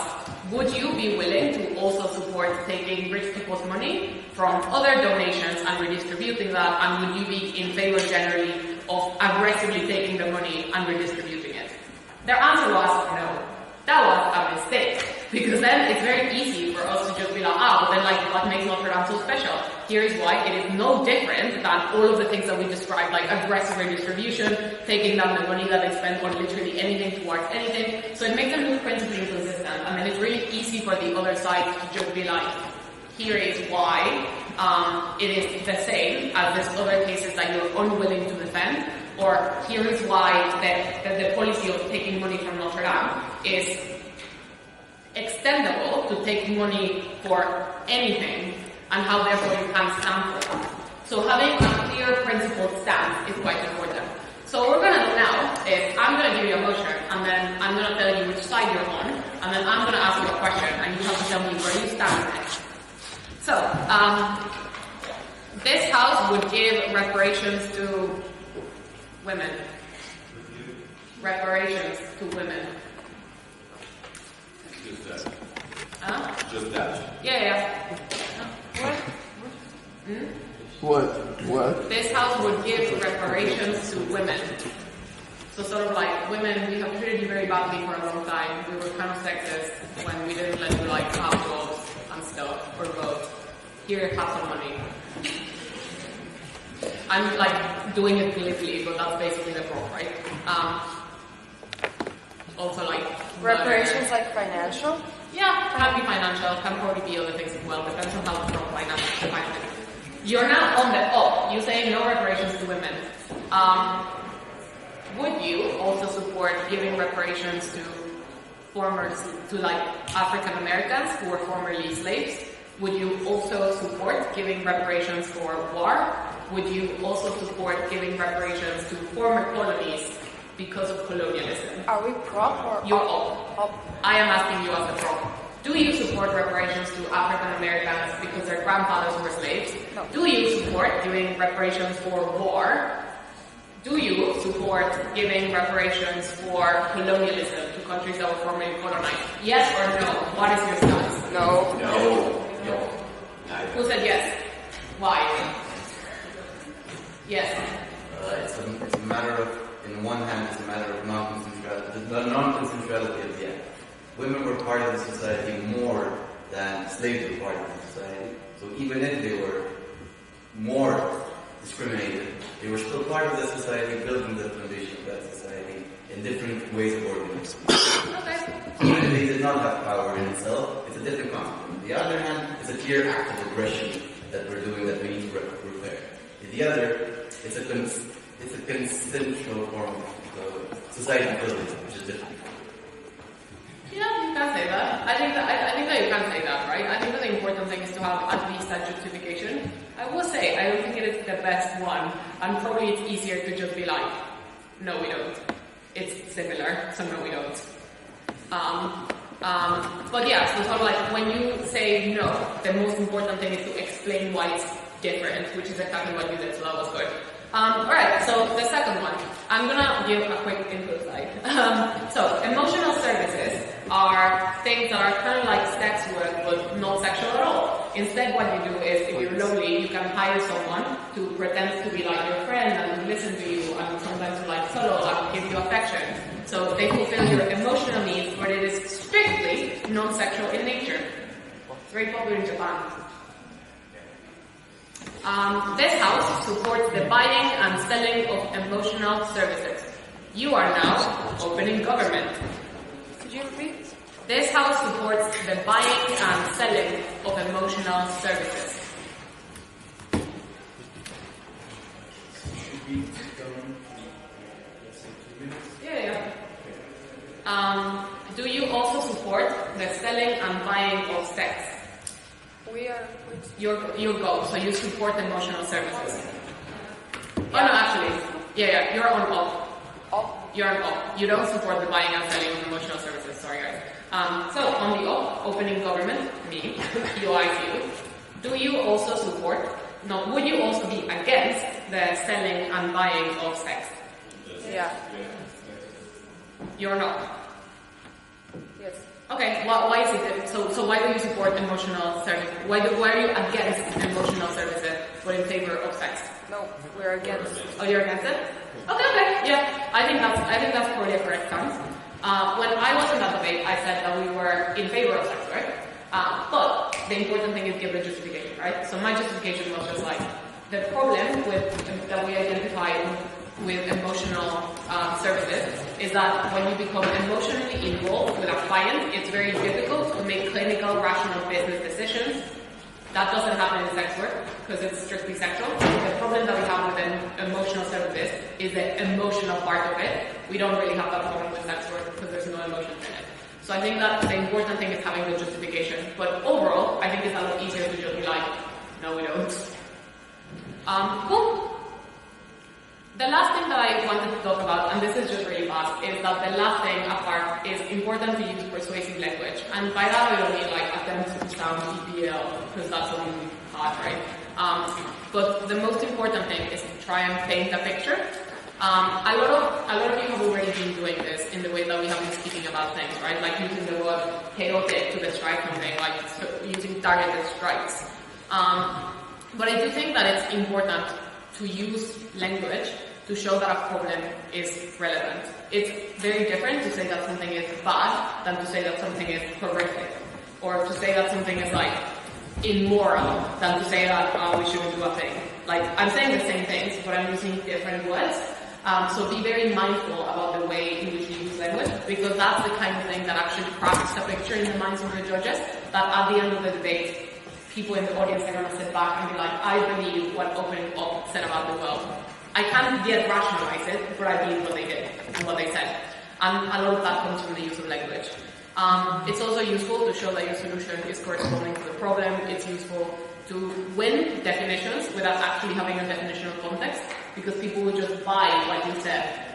[SPEAKER 5] would you be willing to also support taking rich people's money from other donations and redistributing that, and would you be in favor generally of aggressively taking the money and redistributing it? Their answer was no. That was a mistake, because then it's very easy for us to just be like, but then like what makes Notre Dame so special? Here is why it is no different than all of the things that we described, like aggressive redistribution, taking down the money that they spend on literally anything towards anything. So it makes them look principally inconsistent, and then it's really easy for the other side to just be like, here is why it is the same as these other cases that you're unwilling to defend, or here is why the policy of taking money from Notre Dame is extendable to taking money for anything, and how therefore you can stand for that. So having a clear principled stance is quite important. So what we're going to do now is I'm going to give you a motion, and then I'm going to tell you which side you're on, and then I'm going to ask you a question, and you have to tell me where you stand next. So, this house would give reparations to women. Reparations to women.
[SPEAKER 9] Just that.
[SPEAKER 5] Huh?
[SPEAKER 9] Just that.
[SPEAKER 5] Yeah. What?
[SPEAKER 2] What?
[SPEAKER 5] This house would give reparations to women. So sort of like, women, we have treated you very badly for a long time. We were kind of sexist when we didn't let you like have jobs and stuff, or vote. Here, have some money. I'm like doing it glibly, but that's basically the prop, right? Also like
[SPEAKER 4] Reparations like financial?
[SPEAKER 5] Yeah, can be financial, can probably be other things as well, depends on how the prop financial defines it. You're now on the up, you say no reparations to women. Would you also support giving reparations to like African Americans who were formerly slaves? Would you also support giving reparations for war? Would you also support giving reparations to former colonies because of colonialism?
[SPEAKER 4] Are we prop or
[SPEAKER 5] You're up. I am asking you as a prop. Do you support reparations to African Americans because their grandfathers were slaves?
[SPEAKER 4] No.
[SPEAKER 5] Do you support giving reparations for war? Do you support giving reparations for colonialism to countries that were formerly colonized? Yes or no? What is your stance?
[SPEAKER 4] No.
[SPEAKER 9] No.
[SPEAKER 5] Who said yes? Why? Yes.
[SPEAKER 3] It's a matter of, in one hand, it's a matter of non-consensuality. The non-consensuality at the end. Women were part of the society more than slaves were part of the society. So even if they were more discriminated, they were still part of the society, building the foundation of that society in different ways of organizing.
[SPEAKER 5] Okay.
[SPEAKER 3] Even if they did not have power in itself, it's a different concept. On the other hand, it's a clear act of aggression that we're doing that we need to repair. On the other, it's a consensual form of society building, which is different.
[SPEAKER 5] Yeah, you can say that. I think that you can say that, right? I think that the important important thing is to have at least that justification. I will say, I don't think it is the best one, and probably it's easier to just be like, no, we don't. It's similar, so no, we don't. But yeah, so sort of like when you say no, the most important thing is to explain why it's different, which is exactly what you did, so that was good. Alright, so the second one, I'm gonna give a quick intro slide. So, emotional services are things that are kind of like sex work, but not sexual at all. Instead, what you do is, if you're lonely, you can hire someone to pretend to be like your friend and listen to you, and sometimes to like cuddle and give you affection. So they fulfill your emotional needs, but it is strictly non-sexual in nature. It's very popular in Japan. This house supports the buying and selling of emotional services. You are now opening government.
[SPEAKER 4] Could you repeat?
[SPEAKER 5] This house supports the buying and selling of emotional services.
[SPEAKER 9] Should be done, let's say 2 minutes.
[SPEAKER 5] Yeah. Do you also support the selling and buying of sex?
[SPEAKER 4] We are.
[SPEAKER 5] Your goal, so you support emotional services. Oh no, actually, yeah, you're on off. You're on off. You don't support the buying and selling of emotional services. Sorry, guys. So on the off, opening government, me, UICU. Do you also support? No, would you also be against the selling and buying of sex?
[SPEAKER 4] Yeah.
[SPEAKER 5] You're not.
[SPEAKER 4] Yes.
[SPEAKER 5] Okay, why is it? So why do you support emotional services? Why are you against emotional services but in favor of sex?
[SPEAKER 4] No, we're against.
[SPEAKER 5] Oh, you're against it? Okay, yeah. I think that's probably a correct stance. When I was in that debate, I said that we were in favor of sex, right? But the important thing is give the justification, right? So my justification was just like the problem that we identified with emotional services is that when you become emotionally involved with a client, it's very difficult to make clinical, rational business decisions. That doesn't happen in sex work because it's strictly sexual. The problem that we have with emotional services is the emotional part of it. We don't really have that problem with sex work because there's no emotions in it. So I think that the important thing is having the justification. But overall, I think it's a lot easier to just be like, no, we don't. Cool. The last thing that I wanted to talk about, and this is just really fast, is that the last thing apart is important to use persuasive language. And by that I don't mean like attempts to sound EPL, because that's what we had, right? But the most important thing is to try and paint a picture. A lot of you have already been doing this in the way that we have been speaking about things, right? Like using the word chaotic to describe something, like using targeted strikes. But I do think that it's important to use language to show that a problem is relevant. It's very different to say that something is bad than to say that something is horrific, or to say that something is like immoral than to say that we shouldn't do a thing. Like I'm saying the same things, but I'm using different words. So be very mindful about the way in which you use language, because that's the kind of thing that actually crafts a picture in the minds of the judges, that at the end of the debate, people in the audience are going to sit back and be like, I believe what Opening Up said about the world. I can't yet rationalize it, but I believe what they did and what they said. And a lot of that comes from the use of language. It's also useful to show that your solution is corresponding to the problem. It's useful to win definitions without actually having a definitional context, because people will just buy what you said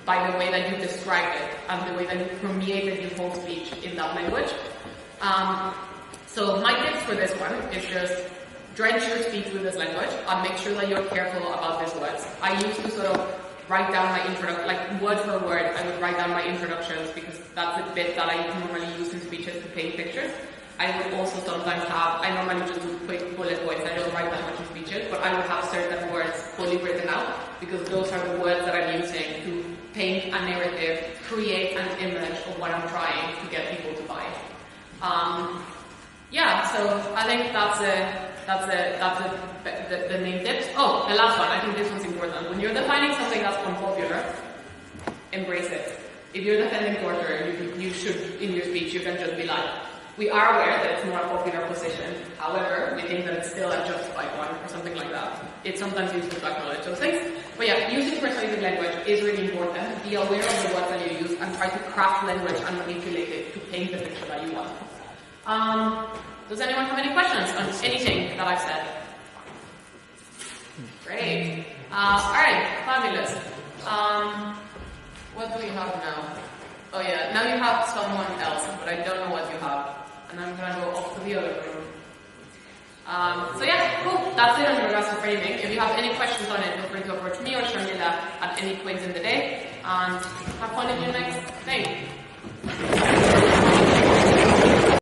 [SPEAKER 5] by the way that you described it and the way that you permeated your whole speech in that language. So my tips for this one is just drench your speech with this language and make sure that you're careful about these words. I used to sort of write down my introduction, like word for word, I would write down my introductions because that's the bit that I normally use in speeches to paint pictures. I would also sometimes I normally just do quick bullet points, I don't write that much in speeches, but I would have certain words fully written out because those are the words that I'm using to paint a narrative, create an image of what I'm trying to get people to buy. Yeah, so I think that's the main tips. Oh, the last one, I think this one's important. When you're defining something that's unpopular, embrace it. If you're defending torture, you should, in your speech, you can just be like, we are aware that it's not a popular position. However, we think that it's still a justified one, or something like that. It's sometimes useful to acknowledge those things. But yeah, using persuasive language is really important. Be aware of the words that you use and try to craft language and manipulate it to paint the picture that you want. Does anyone have any questions on anything that I've said? Great. Alright, fabulous. What do we have now? Oh yeah, now you have someone else, but I don't know what you have. And I'm gonna go off to the other room. So yeah, cool. That's it on regards to framing. If you have any questions on it, feel free to approach me or Sharmila at any point in the day. And have fun in your next thing.